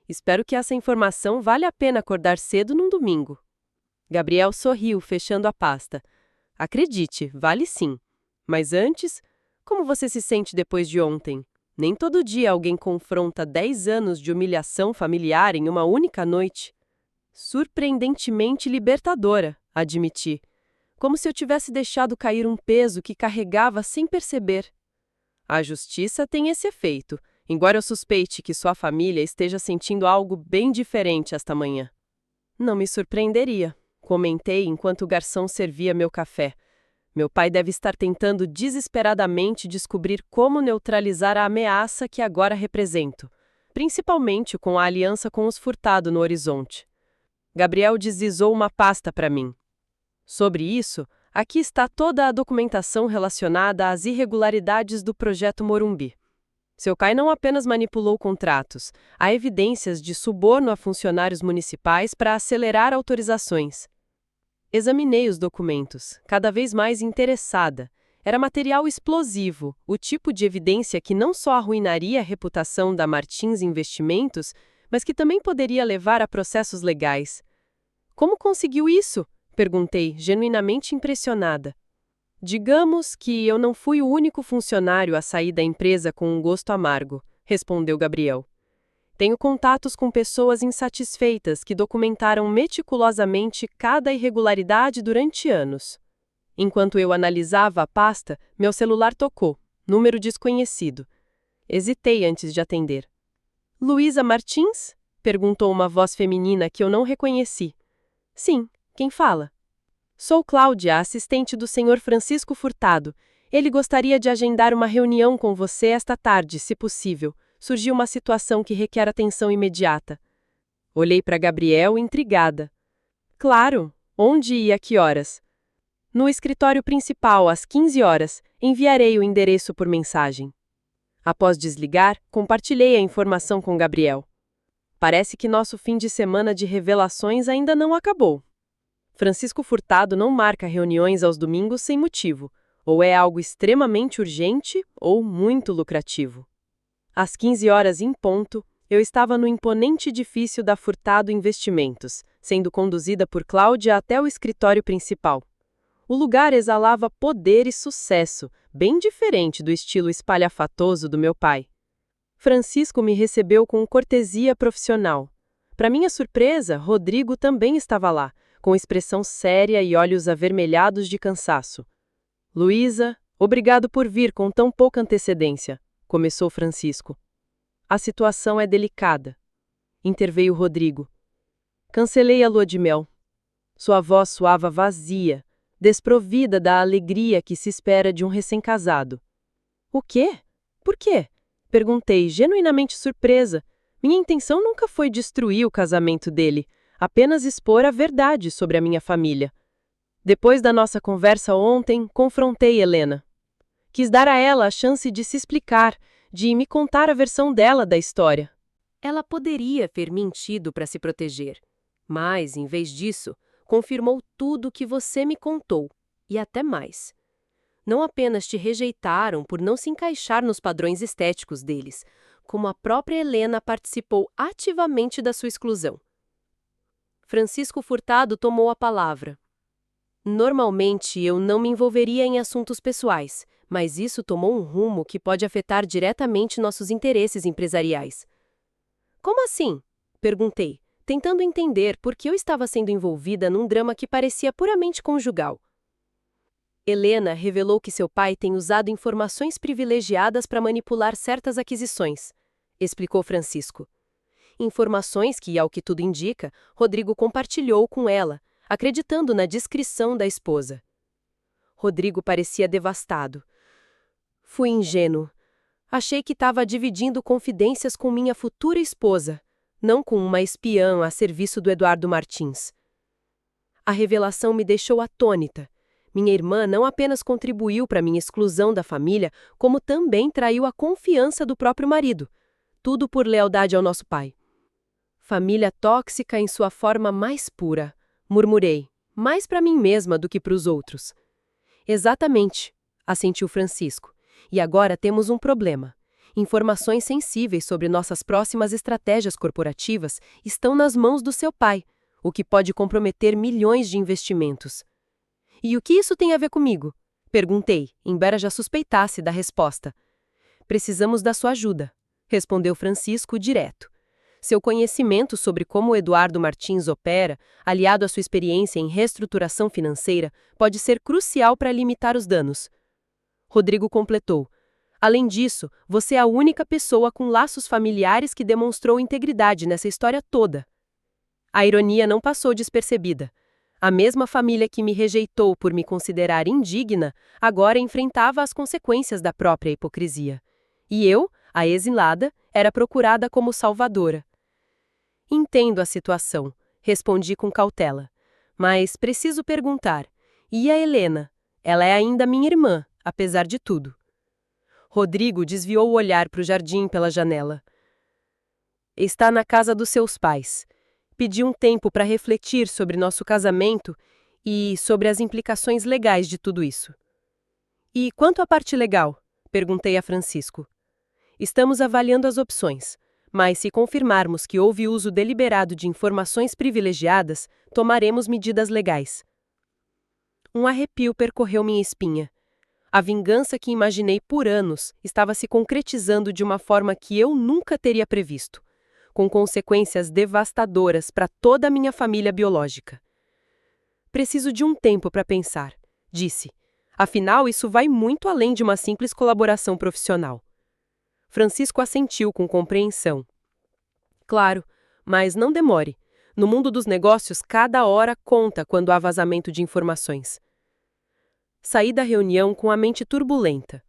Espero que essa informação valha a pena acordar cedo num domingo. Gabriel sorriu, fechando a pasta. Acredite, vale sim. Mas antes, como você se sente depois de ontem? Nem todo dia alguém confronta 10 anos de humilhação familiar em uma única noite. Surpreendentemente libertadora, admiti. Como se eu tivesse deixado cair um peso que carregava sem perceber. A justiça tem esse efeito, embora eu suspeite que sua família esteja sentindo algo bem diferente esta manhã. Não me surpreenderia, comentei enquanto o garçom servia meu café. Meu pai deve estar tentando desesperadamente descobrir como neutralizar a ameaça que agora represento, principalmente com a aliança com os Furtado no horizonte. Gabriel deslizou uma pasta para mim. Sobre isso, aqui está toda a documentação relacionada às irregularidades do projeto Morumbi. Seu pai não apenas manipulou contratos, há evidências de suborno a funcionários municipais para acelerar autorizações. Examinei os documentos, cada vez mais interessada. Era material explosivo, o tipo de evidência que não só arruinaria a reputação da Martins Investimentos, mas que também poderia levar a processos legais. Como conseguiu isso? Perguntei, genuinamente impressionada. Digamos que eu não fui o único funcionário a sair da empresa com um gosto amargo, respondeu Gabriel. Tenho contatos com pessoas insatisfeitas que documentaram meticulosamente cada irregularidade durante anos. Enquanto eu analisava a pasta, meu celular tocou.
Número desconhecido. Hesitei antes de atender. Luísa Martins? Perguntou uma voz feminina que eu não reconheci. Sim, quem fala? Sou Cláudia, assistente do Sr. Francisco Furtado. Ele gostaria de agendar uma reunião com você esta tarde, se possível. Surgiu uma situação que requer atenção imediata. Olhei para Gabriel, intrigada. Claro, onde e a que horas? No escritório principal, às 15 horas. Enviarei o endereço por mensagem. Após desligar, compartilhei a informação com Gabriel. Parece que nosso fim de semana de revelações ainda não acabou. Francisco Furtado não marca reuniões aos domingos sem motivo. Ou é algo extremamente urgente ou muito lucrativo. Às 15 horas em ponto, eu estava no imponente edifício da Furtado Investimentos, sendo conduzida por Cláudia até o escritório principal. O lugar exalava poder e sucesso, bem diferente do estilo espalhafatoso do meu pai. Francisco me recebeu com cortesia profissional. Para minha surpresa, Rodrigo também estava lá, com expressão séria e olhos avermelhados de cansaço. Luísa, obrigado por vir com tão pouca antecedência, começou Francisco. A situação é delicada. Interveio Rodrigo. Cancelei a lua de mel. Sua voz soava vazia, desprovida da alegria que se espera de um recém-casado. O quê? Por quê? Perguntei, genuinamente surpresa. Minha intenção nunca foi destruir o casamento dele, apenas expor a verdade sobre a minha família. Depois da nossa conversa ontem, confrontei Helena. Quis dar a ela a chance de se explicar, de me contar a versão dela da história.
Ela poderia ter mentido para se proteger, mas, em vez disso, confirmou tudo o que você me contou, e até mais. Não apenas te rejeitaram por não se encaixar nos padrões estéticos deles, como a própria Helena participou ativamente da sua exclusão. Francisco Furtado tomou a palavra. Normalmente eu não me envolveria em assuntos pessoais, mas isso tomou um rumo que pode afetar diretamente nossos interesses empresariais. Como assim? Perguntei, tentando entender por que eu estava sendo envolvida num drama que parecia puramente conjugal. Helena revelou que seu pai tem usado informações privilegiadas para manipular certas aquisições, explicou Francisco. Informações que, ao que tudo indica, Rodrigo compartilhou com ela, acreditando na discrição da esposa. Rodrigo parecia devastado. Fui ingênuo. Achei que estava dividindo confidências com minha futura esposa, não com uma espiã a serviço do Eduardo Martins. A revelação me deixou atônita. Minha irmã não apenas contribuiu para minha exclusão da família, como também traiu a confiança do próprio marido. Tudo por lealdade ao nosso pai. Família tóxica em sua forma mais pura, murmurei, mais para mim mesma do que para os outros. Exatamente, assentiu Francisco. E agora temos um problema. Informações sensíveis sobre nossas próximas estratégias corporativas estão nas mãos do seu pai, o que pode comprometer milhões de investimentos. E o que isso tem a ver comigo? Perguntei, embora já suspeitasse da resposta. Precisamos da sua ajuda, respondeu Francisco direto. Seu conhecimento sobre como Eduardo Martins opera, aliado à sua experiência em reestruturação financeira, pode ser crucial para limitar os danos. Rodrigo completou. Além disso, você é a única pessoa com laços familiares que demonstrou integridade nessa história toda. A ironia não passou despercebida. A mesma família que me rejeitou por me considerar indigna, agora enfrentava as consequências da própria hipocrisia. E eu, a exilada, era procurada como salvadora. Entendo a situação, respondi com cautela. Mas preciso perguntar. E a Helena? Ela é ainda minha irmã, apesar de tudo. Rodrigo desviou o olhar para o jardim pela janela. Está na casa dos seus pais. Pedi um tempo para refletir sobre nosso casamento e sobre as implicações legais de tudo isso. E quanto à parte legal? Perguntei a Francisco. Estamos avaliando as opções, mas se confirmarmos que houve uso deliberado de informações privilegiadas, tomaremos medidas legais. Um arrepio percorreu minha espinha. A vingança que imaginei por anos estava se concretizando de uma forma que eu nunca teria previsto, com consequências devastadoras para toda a minha família biológica. Preciso de um tempo para pensar, disse.
Afinal, isso vai muito além de uma simples colaboração profissional. Francisco assentiu com compreensão. Claro, mas não demore. No mundo dos negócios, cada hora conta quando há vazamento de informações. Saí da reunião com a mente turbulenta.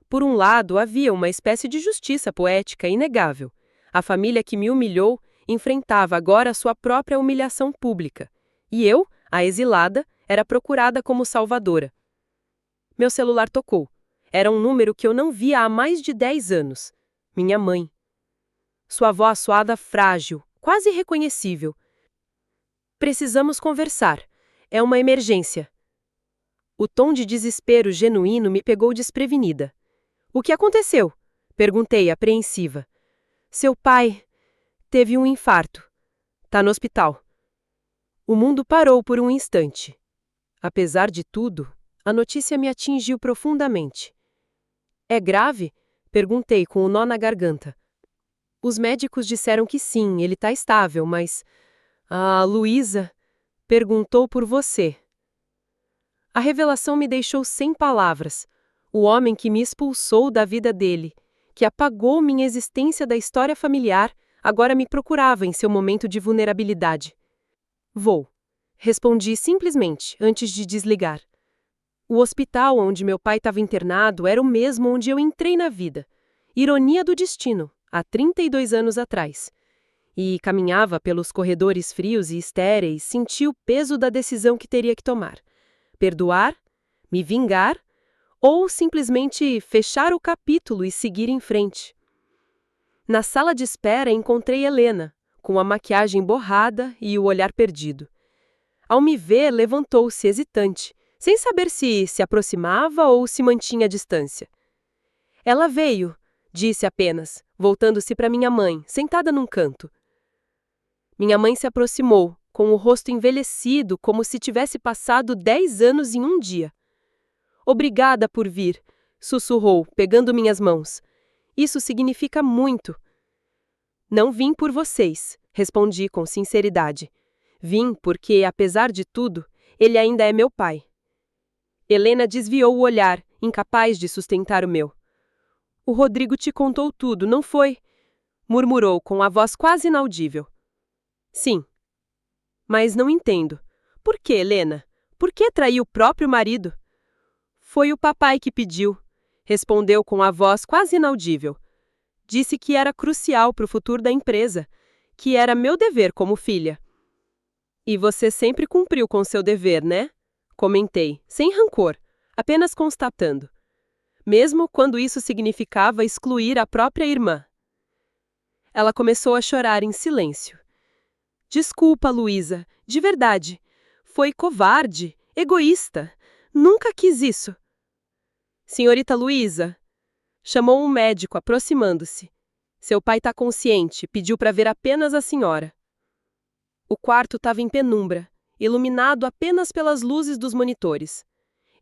Por um lado, havia uma espécie de justiça poética inegável. A família que me humilhou enfrentava agora sua própria humilhação pública. E eu, a exilada, era procurada como salvadora. Meu celular tocou. Era um número que eu não via há mais de 10 anos. Minha mãe. Sua voz suada frágil, quase irreconhecível. Precisamos conversar. É uma emergência. O tom de desespero genuíno me pegou desprevenida. O que aconteceu? Perguntei, apreensiva. Seu pai teve um infarto. Tá no hospital. O mundo parou por um instante. Apesar de tudo, a notícia me atingiu profundamente. É grave? Perguntei com um nó na garganta. Os médicos disseram que sim, ele tá estável, mas... A Luísa perguntou por você. A revelação me deixou sem palavras. O homem que me expulsou da vida dele, que apagou minha existência da história familiar, agora me procurava em seu momento de vulnerabilidade. Vou. Respondi simplesmente, antes de desligar. O hospital onde meu pai estava internado era o mesmo onde eu entrei na vida. Ironia do destino, há 32 anos atrás. E caminhava pelos corredores frios e estéreis, senti o peso da decisão que teria que tomar. Perdoar? Me vingar? Ou simplesmente fechar o capítulo e seguir em frente? Na sala de espera encontrei Helena, com a maquiagem borrada e o olhar perdido. Ao me ver, levantou-se hesitante, sem saber se se aproximava ou se mantinha à distância. Ela veio, disse apenas, voltando-se para minha mãe, sentada num canto. Minha mãe se aproximou, com o rosto envelhecido como se tivesse passado 10 anos em um dia. Obrigada por vir, sussurrou, pegando minhas mãos. Isso significa muito. Não vim por vocês, respondi com sinceridade. Vim porque, apesar de tudo, ele ainda é meu pai. Helena desviou o olhar, incapaz de sustentar o meu. O Rodrigo te contou tudo, não foi? Murmurou com a voz quase inaudível. Sim. Mas não entendo. Por que, Helena? Por que traiu o próprio marido? Foi o papai que pediu, respondeu com a voz quase inaudível. Disse que era crucial para o futuro da empresa, que era meu dever como filha. E você sempre cumpriu com seu dever, né? Comentei, sem rancor, apenas constatando. Mesmo quando isso significava excluir a própria irmã. Ela começou a chorar em silêncio. Desculpa, Luísa, de verdade. Foi covarde, egoísta. Nunca quis isso. Senhorita Luísa, chamou um médico, aproximando-se. Seu pai está consciente, pediu para ver apenas a senhora. O quarto estava em penumbra, iluminado apenas pelas luzes dos monitores.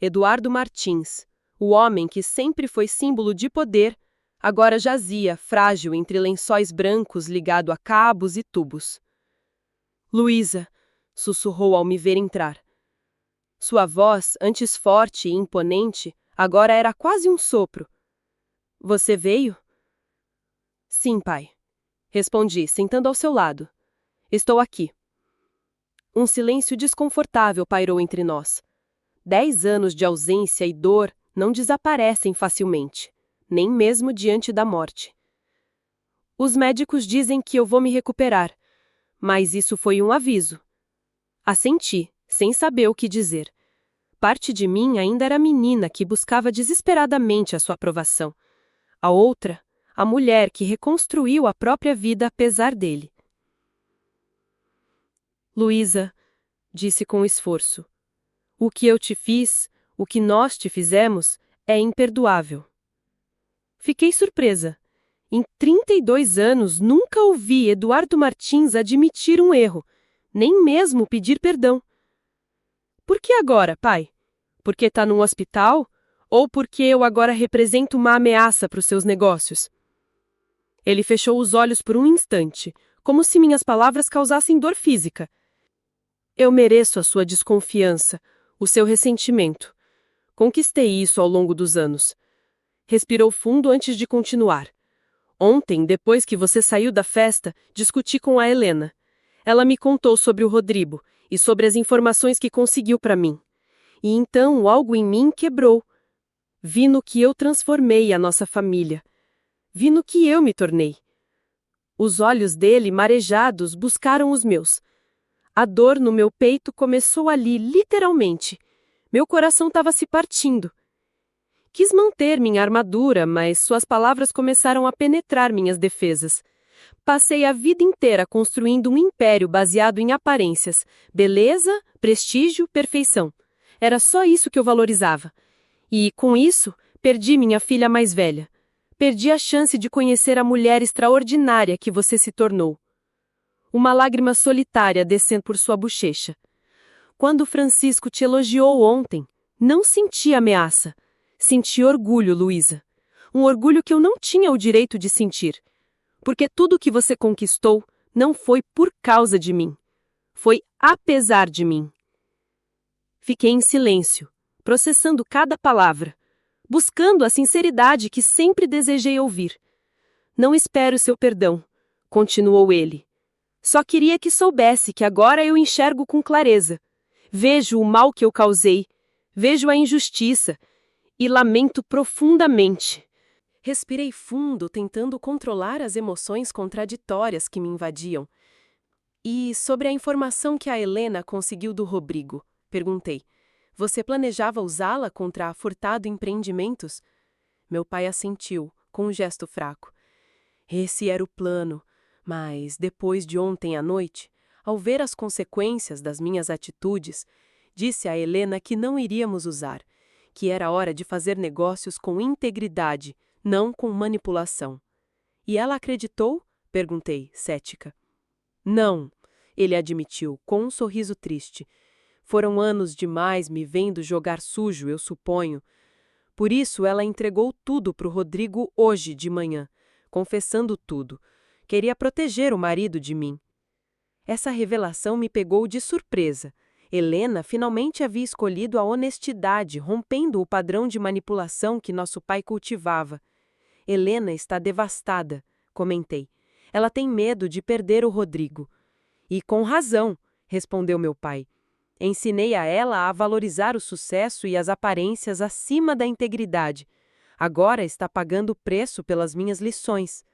Eduardo Martins, o homem que sempre foi símbolo de poder, agora jazia, frágil entre lençóis brancos ligado a cabos e tubos. Luísa, sussurrou ao me ver entrar. Sua voz, antes forte e imponente, agora era quase um sopro. Você veio? Sim, pai. Respondi, sentando ao seu lado. Estou aqui. Um silêncio desconfortável pairou entre nós. 10 anos de ausência e dor não desaparecem facilmente, nem mesmo diante da morte. Os médicos dizem que eu vou me recuperar, mas isso foi um aviso. Assenti, sem saber o que dizer. Parte de mim ainda era a menina que buscava desesperadamente a sua aprovação. A outra, a mulher que reconstruiu a própria vida apesar dele. Luísa, disse com esforço, o que eu te fiz, o que nós te fizemos, é imperdoável. Fiquei surpresa. Em 32 anos nunca ouvi Eduardo Martins admitir um erro, nem mesmo pedir perdão. Por que agora, pai? Porque está num hospital? Ou porque eu agora represento uma ameaça para os seus negócios? Ele fechou os olhos por um instante, como se minhas palavras causassem dor física. Eu mereço a sua desconfiança, o seu ressentimento. Conquistei isso ao longo dos anos. Respirou fundo antes de continuar. Ontem, depois que você saiu da festa, discuti com a Helena. Ela me contou sobre o Rodrigo e sobre as informações que conseguiu para mim. E então algo em mim quebrou. Vi no que eu transformei a nossa família. Vi no que eu me tornei. Os olhos dele, marejados, buscaram os meus. A dor no meu peito começou ali, literalmente. Meu coração estava se partindo. Quis manter minha armadura, mas suas palavras começaram a penetrar minhas defesas. Passei a vida inteira construindo um império baseado em aparências, beleza, prestígio, perfeição. Era só isso que eu valorizava. E, com isso, perdi minha filha mais velha. Perdi a chance de conhecer a mulher extraordinária que você se tornou. Uma lágrima solitária descendo por sua bochecha. Quando Francisco te elogiou ontem, não senti ameaça. Senti orgulho, Luísa. Um orgulho que eu não tinha o direito de sentir. Porque tudo que você conquistou não foi por causa de mim. Foi apesar de mim. Fiquei em silêncio, processando cada palavra, buscando a sinceridade que sempre desejei ouvir. Não espero seu perdão, continuou ele. Só queria que soubesse que agora eu enxergo com clareza. Vejo o mal que eu causei, vejo a injustiça e lamento profundamente. Respirei fundo, tentando controlar as emoções contraditórias que me invadiam. E sobre a informação que a Helena conseguiu do Rodrigo? Perguntei. Você planejava usá-la contra a Furtado Empreendimentos? Meu pai assentiu, com um gesto fraco. Esse era o plano, mas depois de ontem à noite, ao ver as consequências das minhas atitudes, disse a Helena que não iríamos usar, que era hora de fazer negócios com integridade, não com manipulação. E ela acreditou? Perguntei, cética. Não, ele admitiu, com um sorriso triste. Foram anos demais me vendo jogar sujo, eu suponho. Por isso ela entregou tudo para o Rodrigo hoje de manhã, confessando tudo. Queria proteger o marido de mim. Essa revelação me pegou de surpresa. Helena finalmente havia escolhido a honestidade, rompendo o padrão de manipulação que nosso pai cultivava. Helena está devastada, comentei. Ela tem medo de perder o Rodrigo. E com razão, respondeu meu pai. Ensinei a ela a valorizar o sucesso e as aparências acima da integridade. Agora está pagando o preço pelas minhas lições.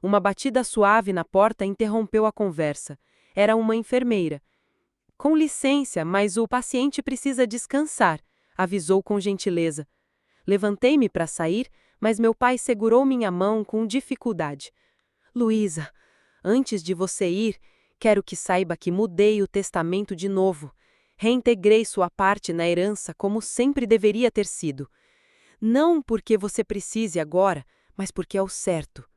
Uma batida suave na porta interrompeu a conversa. Era uma enfermeira. Com licença, mas o paciente precisa descansar, avisou com gentileza. Levantei-me para sair, mas meu pai segurou minha mão com dificuldade. Luísa, antes de você ir, quero que saiba que mudei o testamento de novo. Reintegrei sua parte na herança como sempre deveria ter sido. Não porque você precise agora, mas porque é o certo.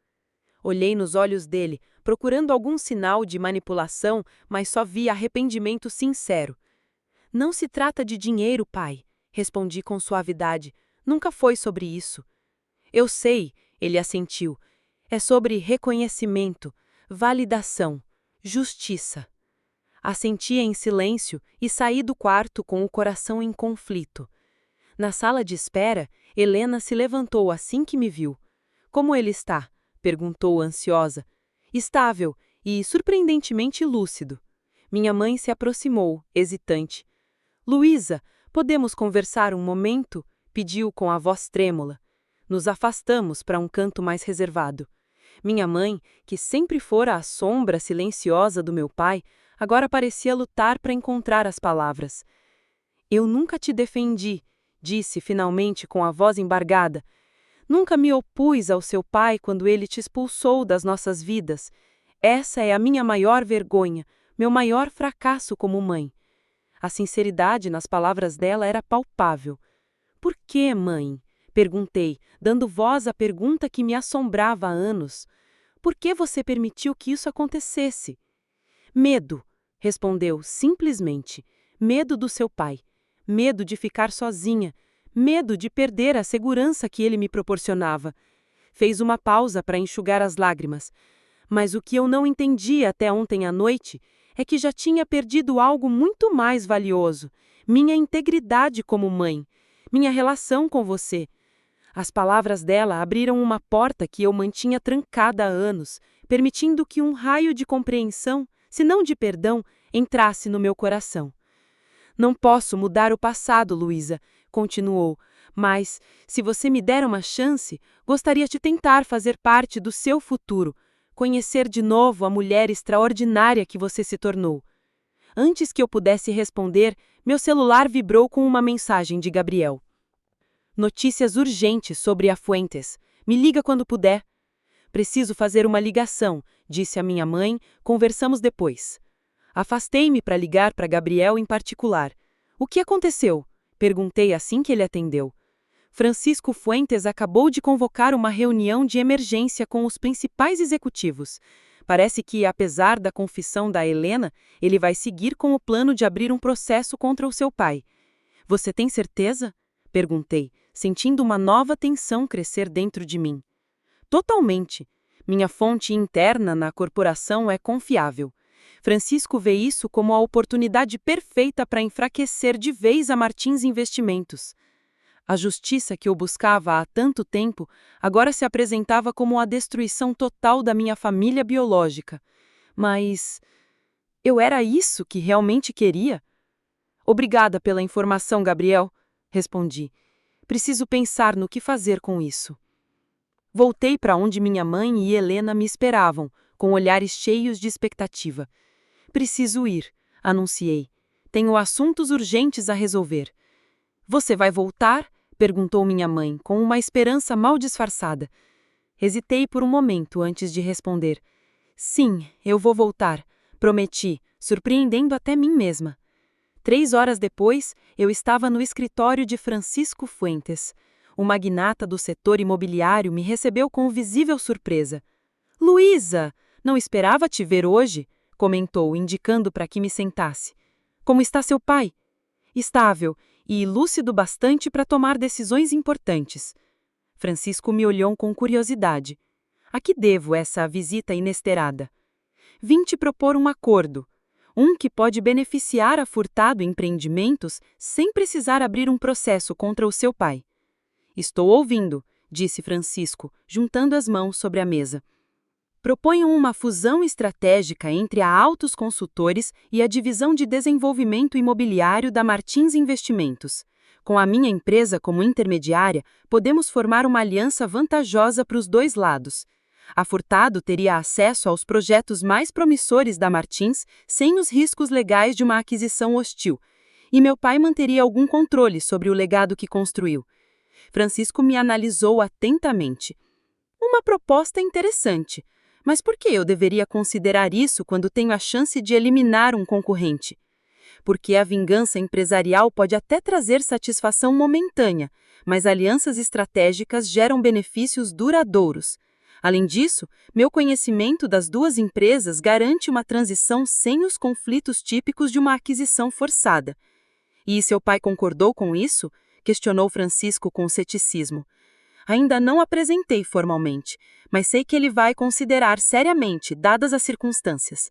Olhei nos olhos dele, procurando algum sinal de manipulação, mas só vi arrependimento sincero. Não se trata de dinheiro, pai, respondi com suavidade. Nunca foi sobre isso. Eu sei, ele assentiu. É sobre reconhecimento, validação, justiça. Assenti em silêncio e saí do quarto com o coração em conflito. Na sala de espera, Helena se levantou assim que me viu. Como ele está? Perguntou ansiosa. Estável e surpreendentemente lúcido. Minha mãe se aproximou, hesitante. Luísa, podemos conversar um momento? Pediu com a voz trêmula. Nos afastamos para um canto mais reservado. Minha mãe, que sempre fora a sombra silenciosa do meu pai, agora parecia lutar para encontrar as palavras. Eu nunca te defendi, disse finalmente com a voz embargada. Nunca me opus ao seu pai quando ele te expulsou das nossas vidas. Essa é a minha maior vergonha, meu maior fracasso como mãe. A sinceridade nas palavras dela era palpável. Por que, mãe? Perguntei, dando voz à pergunta que me assombrava há anos. Por que você permitiu que isso acontecesse? Medo, respondeu simplesmente. Medo do seu pai. Medo de ficar sozinha. Medo de perder a segurança que ele me proporcionava. Fez uma pausa para enxugar as lágrimas. Mas o que eu não entendi até ontem à noite é que já tinha perdido algo muito mais valioso. Minha integridade como mãe. minha relação com você. As palavras dela abriram uma porta que eu mantinha trancada há anos, permitindo que um raio de compreensão, se não de perdão, entrasse no meu coração. Não posso mudar o passado, Luísa, continuou, mas, se você me der uma chance, gostaria de tentar fazer parte do seu futuro, conhecer de novo a mulher extraordinária que você se tornou. Antes que eu pudesse responder, meu celular vibrou com uma mensagem de Gabriel. Notícias urgentes sobre a Fuentes. Me liga quando puder. Preciso fazer uma ligação, disse a minha mãe, conversamos depois. Afastei-me para ligar para Gabriel em particular. O que aconteceu? Perguntei assim que ele atendeu. Francisco Fuentes acabou de convocar uma reunião de emergência com os principais executivos. Parece que, apesar da confissão da Helena, ele vai seguir com o plano de abrir um processo contra o seu pai. Você tem certeza? Perguntei, sentindo uma nova tensão crescer dentro de mim. Totalmente. Minha fonte interna na corporação é confiável. Francisco vê isso como a oportunidade perfeita para enfraquecer de vez a Martins Investimentos. A justiça que eu buscava há tanto tempo agora se apresentava como a destruição total da minha família biológica. Mas eu era isso que realmente queria? Obrigada pela informação, Gabriel, respondi. Preciso pensar no que fazer com isso. Voltei para onde minha mãe e Helena me esperavam, com olhares cheios de expectativa. Preciso ir, anunciei. Tenho assuntos urgentes a resolver. Você vai voltar? Perguntou minha mãe, com uma esperança mal disfarçada. Hesitei por um momento antes de responder. Sim, eu vou voltar, prometi, surpreendendo até mim mesma. 3 horas depois, eu estava no escritório de Francisco Fuentes. O magnata do setor imobiliário me recebeu com visível surpresa. Luísa, não esperava te ver hoje, comentou, indicando para que me sentasse. Como está seu pai? Estável e lúcido bastante para tomar decisões importantes. Francisco me olhou com curiosidade. A que devo essa visita inesperada? Vim te propor um acordo. Um que pode beneficiar a Furtado Empreendimentos sem precisar abrir um processo contra o seu pai. Estou ouvindo, disse Francisco, juntando as mãos sobre a mesa. Proponho uma fusão estratégica entre a Autos Consultores e a Divisão de Desenvolvimento Imobiliário da Martins Investimentos. Com a minha empresa como intermediária, podemos formar uma aliança vantajosa para os dois lados. A Furtado teria acesso aos projetos mais promissores da Martins sem os riscos legais de uma aquisição hostil, e meu pai manteria algum controle sobre o legado que construiu. Francisco me analisou atentamente. Uma proposta interessante. Mas por que eu deveria considerar isso quando tenho a chance de eliminar um concorrente? Porque a vingança empresarial pode até trazer satisfação momentânea, mas alianças estratégicas geram benefícios duradouros. Além disso, meu conhecimento das duas empresas garante uma transição sem os conflitos típicos de uma aquisição forçada. E seu pai concordou com isso? Questionou Francisco com ceticismo. Ainda não apresentei formalmente, mas sei que ele vai considerar seriamente, dadas as circunstâncias.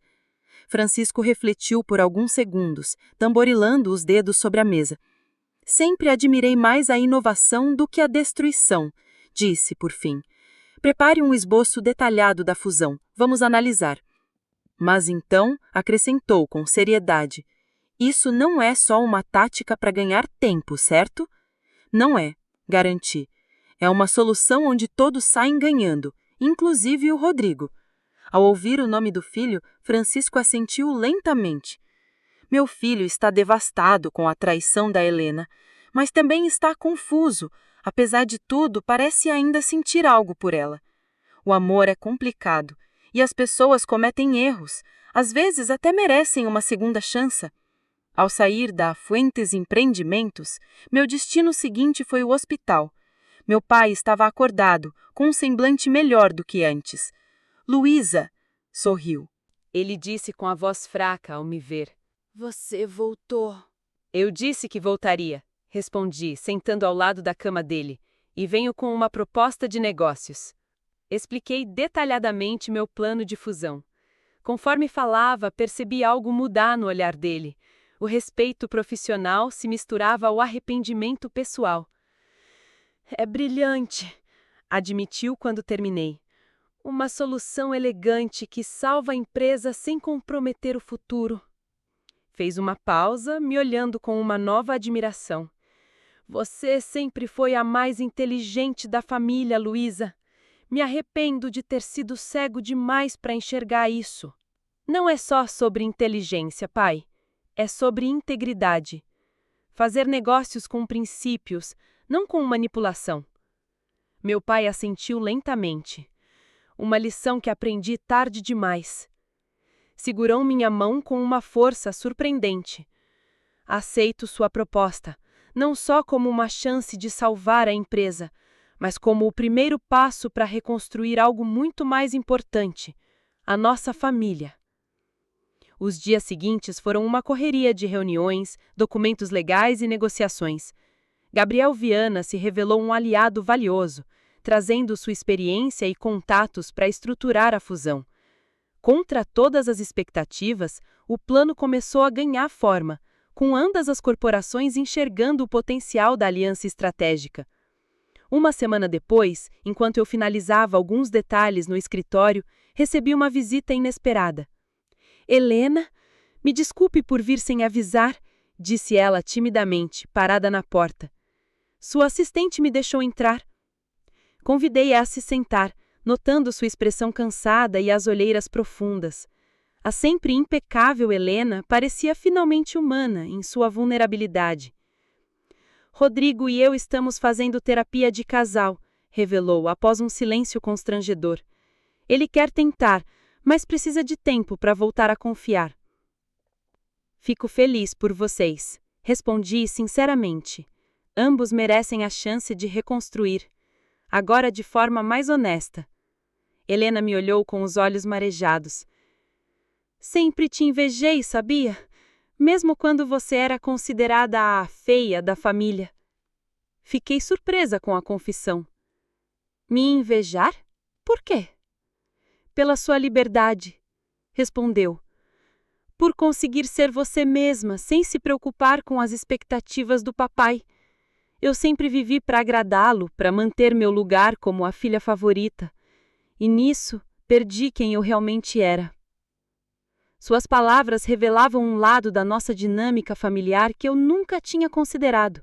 Francisco refletiu por alguns segundos, tamborilando os dedos sobre a mesa. Sempre admirei mais a inovação do que a destruição, disse, por fim. Prepare um esboço detalhado da fusão. Vamos analisar. Mas então, acrescentou com seriedade, isso não é só uma tática para ganhar tempo, certo? Não é, garanti. É uma solução onde todos saem ganhando, inclusive o Rodrigo. Ao ouvir o nome do filho, Francisco assentiu lentamente. Meu filho está devastado com a traição da Helena, mas também está confuso. Apesar de tudo, parece ainda sentir algo por ela. O amor é complicado e as pessoas cometem erros. Às vezes até merecem uma segunda chance. Ao sair da Fuentes Empreendimentos, meu destino seguinte foi o hospital. Meu pai estava acordado, com um semblante melhor do que antes. Luísa, sorriu.
Ele disse com a voz fraca ao me ver.
Você voltou.
Eu disse que voltaria, respondi, sentando ao lado da cama dele, e venho com uma proposta de negócios. Expliquei detalhadamente meu plano de fusão. Conforme falava, percebi algo mudar no olhar dele.
O respeito profissional se misturava ao arrependimento pessoal. É brilhante, admitiu quando terminei. Uma solução elegante que salva a empresa sem comprometer o futuro. Fez uma pausa, me olhando com uma nova admiração. Você sempre foi a mais inteligente da família, Luísa. Me arrependo de ter sido cego demais para enxergar isso. Não é só sobre inteligência, pai. É sobre integridade. Fazer negócios com princípios, não com manipulação. Meu pai assentiu lentamente. Uma lição que aprendi tarde demais. Segurou minha mão com uma força surpreendente. Aceito sua proposta, não só como uma chance de salvar a empresa, mas como o primeiro passo para reconstruir algo muito mais importante: a nossa família. Os dias seguintes foram uma correria de reuniões, documentos legais e negociações. Gabriel Viana se revelou um aliado valioso, trazendo sua experiência e contatos para estruturar a fusão. Contra todas as expectativas, o plano começou a ganhar forma, com ambas as corporações enxergando o potencial da aliança estratégica. Uma semana depois, enquanto eu finalizava alguns detalhes no escritório, recebi uma visita inesperada. Helena, me desculpe por vir sem avisar, disse ela timidamente, parada na porta. Sua assistente me deixou entrar. Convidei-a a se sentar, notando sua expressão cansada e as olheiras profundas. A sempre impecável Helena parecia finalmente humana em sua vulnerabilidade. Rodrigo e eu estamos fazendo terapia de casal, revelou após um silêncio constrangedor. Ele quer tentar, mas precisa de tempo para voltar a confiar. Fico feliz por vocês, respondi sinceramente. Ambos merecem a chance de reconstruir, agora de forma mais honesta. Helena me olhou com os olhos marejados. Sempre te invejei, sabia? Mesmo quando você era considerada a feia da família. Fiquei surpresa com a confissão. Me invejar? Por quê? Pela sua liberdade, respondeu. Por conseguir ser você mesma, sem se preocupar com as expectativas do papai. Eu sempre vivi para agradá-lo, para manter meu lugar como a filha favorita. E nisso, perdi quem eu realmente era. Suas palavras revelavam um lado da nossa dinâmica familiar que eu nunca tinha considerado.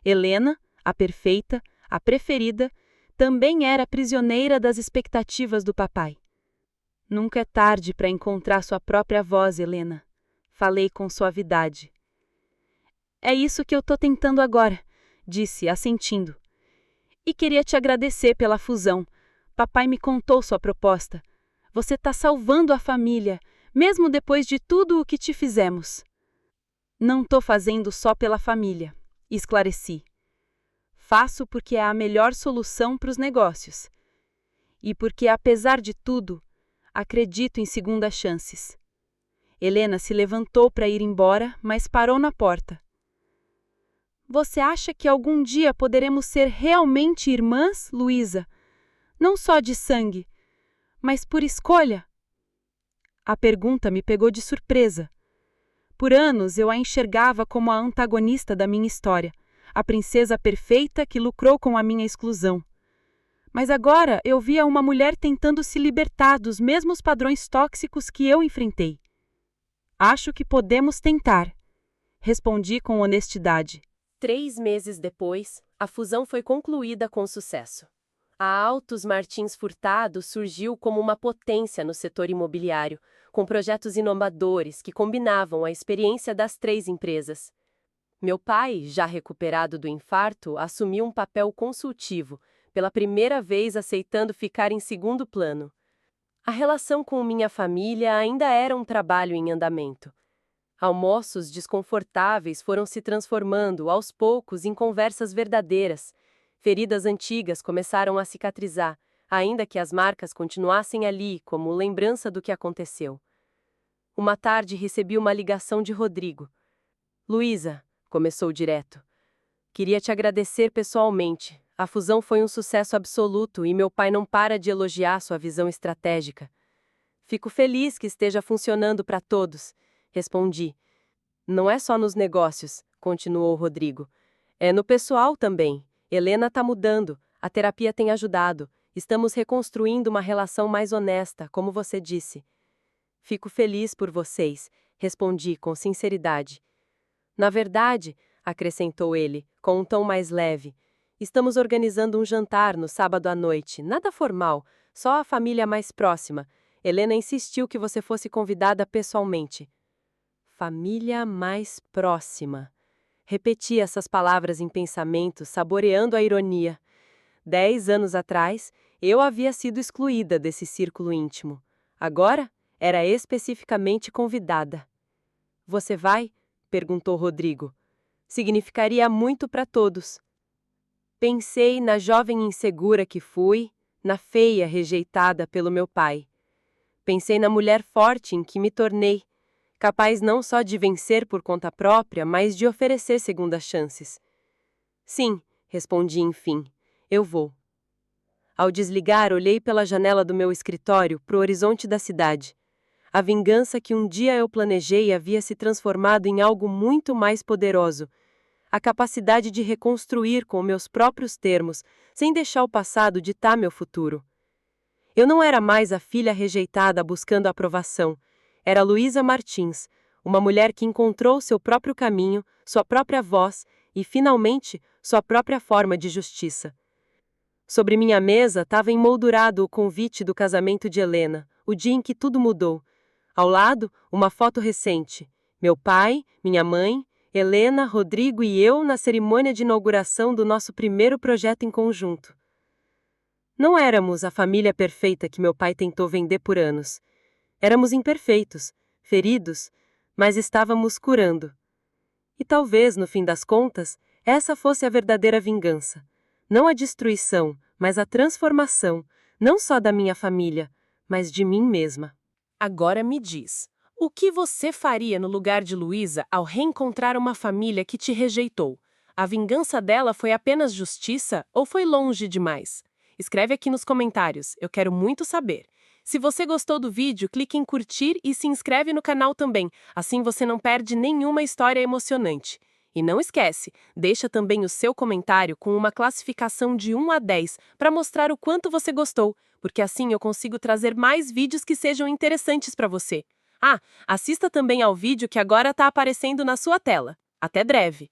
Helena, a perfeita, a preferida, também era prisioneira das expectativas do papai. Nunca é tarde para encontrar sua própria voz, Helena. Falei com suavidade. É isso que eu estou tentando agora, disse, assentindo. E queria te agradecer pela fusão. Papai me contou sua proposta. Você está salvando a família, mesmo depois de tudo o que te fizemos. Não estou fazendo só pela família, esclareci. Faço porque é a melhor solução para os negócios. E porque, apesar de tudo, acredito em segundas chances. Helena se levantou para ir embora, mas parou na porta. Você acha que algum dia poderemos ser realmente irmãs, Luísa? Não só de sangue, mas por escolha? A pergunta me pegou de surpresa. Por anos eu a enxergava como a antagonista da minha história, a princesa perfeita que lucrou com a minha exclusão. Mas agora eu via uma mulher tentando se libertar dos mesmos padrões tóxicos que eu enfrentei. Acho que podemos tentar, respondi com honestidade.
3 meses depois, a fusão foi concluída com sucesso. A Altos Martins Furtado surgiu como uma potência no setor imobiliário, com projetos inovadores que combinavam a experiência das 3 empresas. Meu pai, já recuperado do infarto, assumiu um papel consultivo, pela primeira vez aceitando ficar em segundo plano. A relação com minha família ainda era um trabalho em andamento. Almoços desconfortáveis foram se transformando, aos poucos, em conversas verdadeiras. Feridas antigas começaram a cicatrizar, ainda que as marcas continuassem ali, como lembrança do que aconteceu. Uma tarde recebi uma ligação de Rodrigo. Luísa, começou direto. Queria te agradecer pessoalmente. A fusão foi um sucesso absoluto e meu pai não para de elogiar sua visão estratégica. Fico feliz que esteja funcionando para todos, respondi.
Não é só nos negócios, continuou Rodrigo. É no pessoal também. Helena está mudando, a terapia tem ajudado. Estamos reconstruindo uma relação mais honesta, como você disse. Fico feliz por vocês, respondi com sinceridade. Na verdade, acrescentou ele, com um tom mais leve, estamos organizando um jantar no sábado à noite, nada formal, só a família mais próxima. Helena insistiu que você fosse convidada pessoalmente. Família mais próxima. Repeti essas palavras em pensamento, saboreando a ironia. 10 anos atrás, eu havia sido excluída desse círculo íntimo. Agora, era especificamente convidada. Você vai? Perguntou Rodrigo. Significaria muito para todos. Pensei na jovem insegura que fui, na feia rejeitada pelo meu pai. Pensei na mulher forte em que me tornei, capaz não só de vencer por conta própria, mas de oferecer segundas chances. Sim, respondi enfim, eu vou. Ao desligar, olhei pela janela do meu escritório para o horizonte da cidade. A vingança que um dia eu planejei havia se transformado em algo muito mais poderoso. A capacidade de reconstruir com meus próprios termos, sem deixar o passado ditar meu futuro. Eu não era mais a filha rejeitada buscando aprovação. Era Luísa Martins, uma mulher que encontrou seu próprio caminho, sua própria voz e, finalmente, sua própria forma de justiça. Sobre minha mesa estava emoldurado o convite do casamento de Helena, o dia em que tudo mudou. Ao lado, uma foto recente. Meu pai, minha mãe, Helena, Rodrigo e eu na cerimônia de inauguração do nosso primeiro projeto em conjunto. Não éramos a família perfeita que meu pai tentou vender por anos. Éramos imperfeitos, feridos, mas estávamos curando. E talvez, no fim das contas, essa fosse a verdadeira vingança. Não a destruição, mas a transformação, não só da minha família, mas de mim mesma.
Agora me diz, o que você faria no lugar de Luísa ao reencontrar uma família que te rejeitou? A vingança dela foi apenas justiça ou foi longe demais? Escreve aqui nos comentários, eu quero muito saber. Se você gostou do vídeo, clique em curtir e se inscreve no canal também, assim você não perde nenhuma história emocionante. E não esquece, deixa também o seu comentário com uma classificação de 1 a 10 para mostrar o quanto você gostou, porque assim eu consigo trazer mais vídeos que sejam interessantes para você. Ah, assista também ao vídeo que agora está aparecendo na sua tela. Até breve!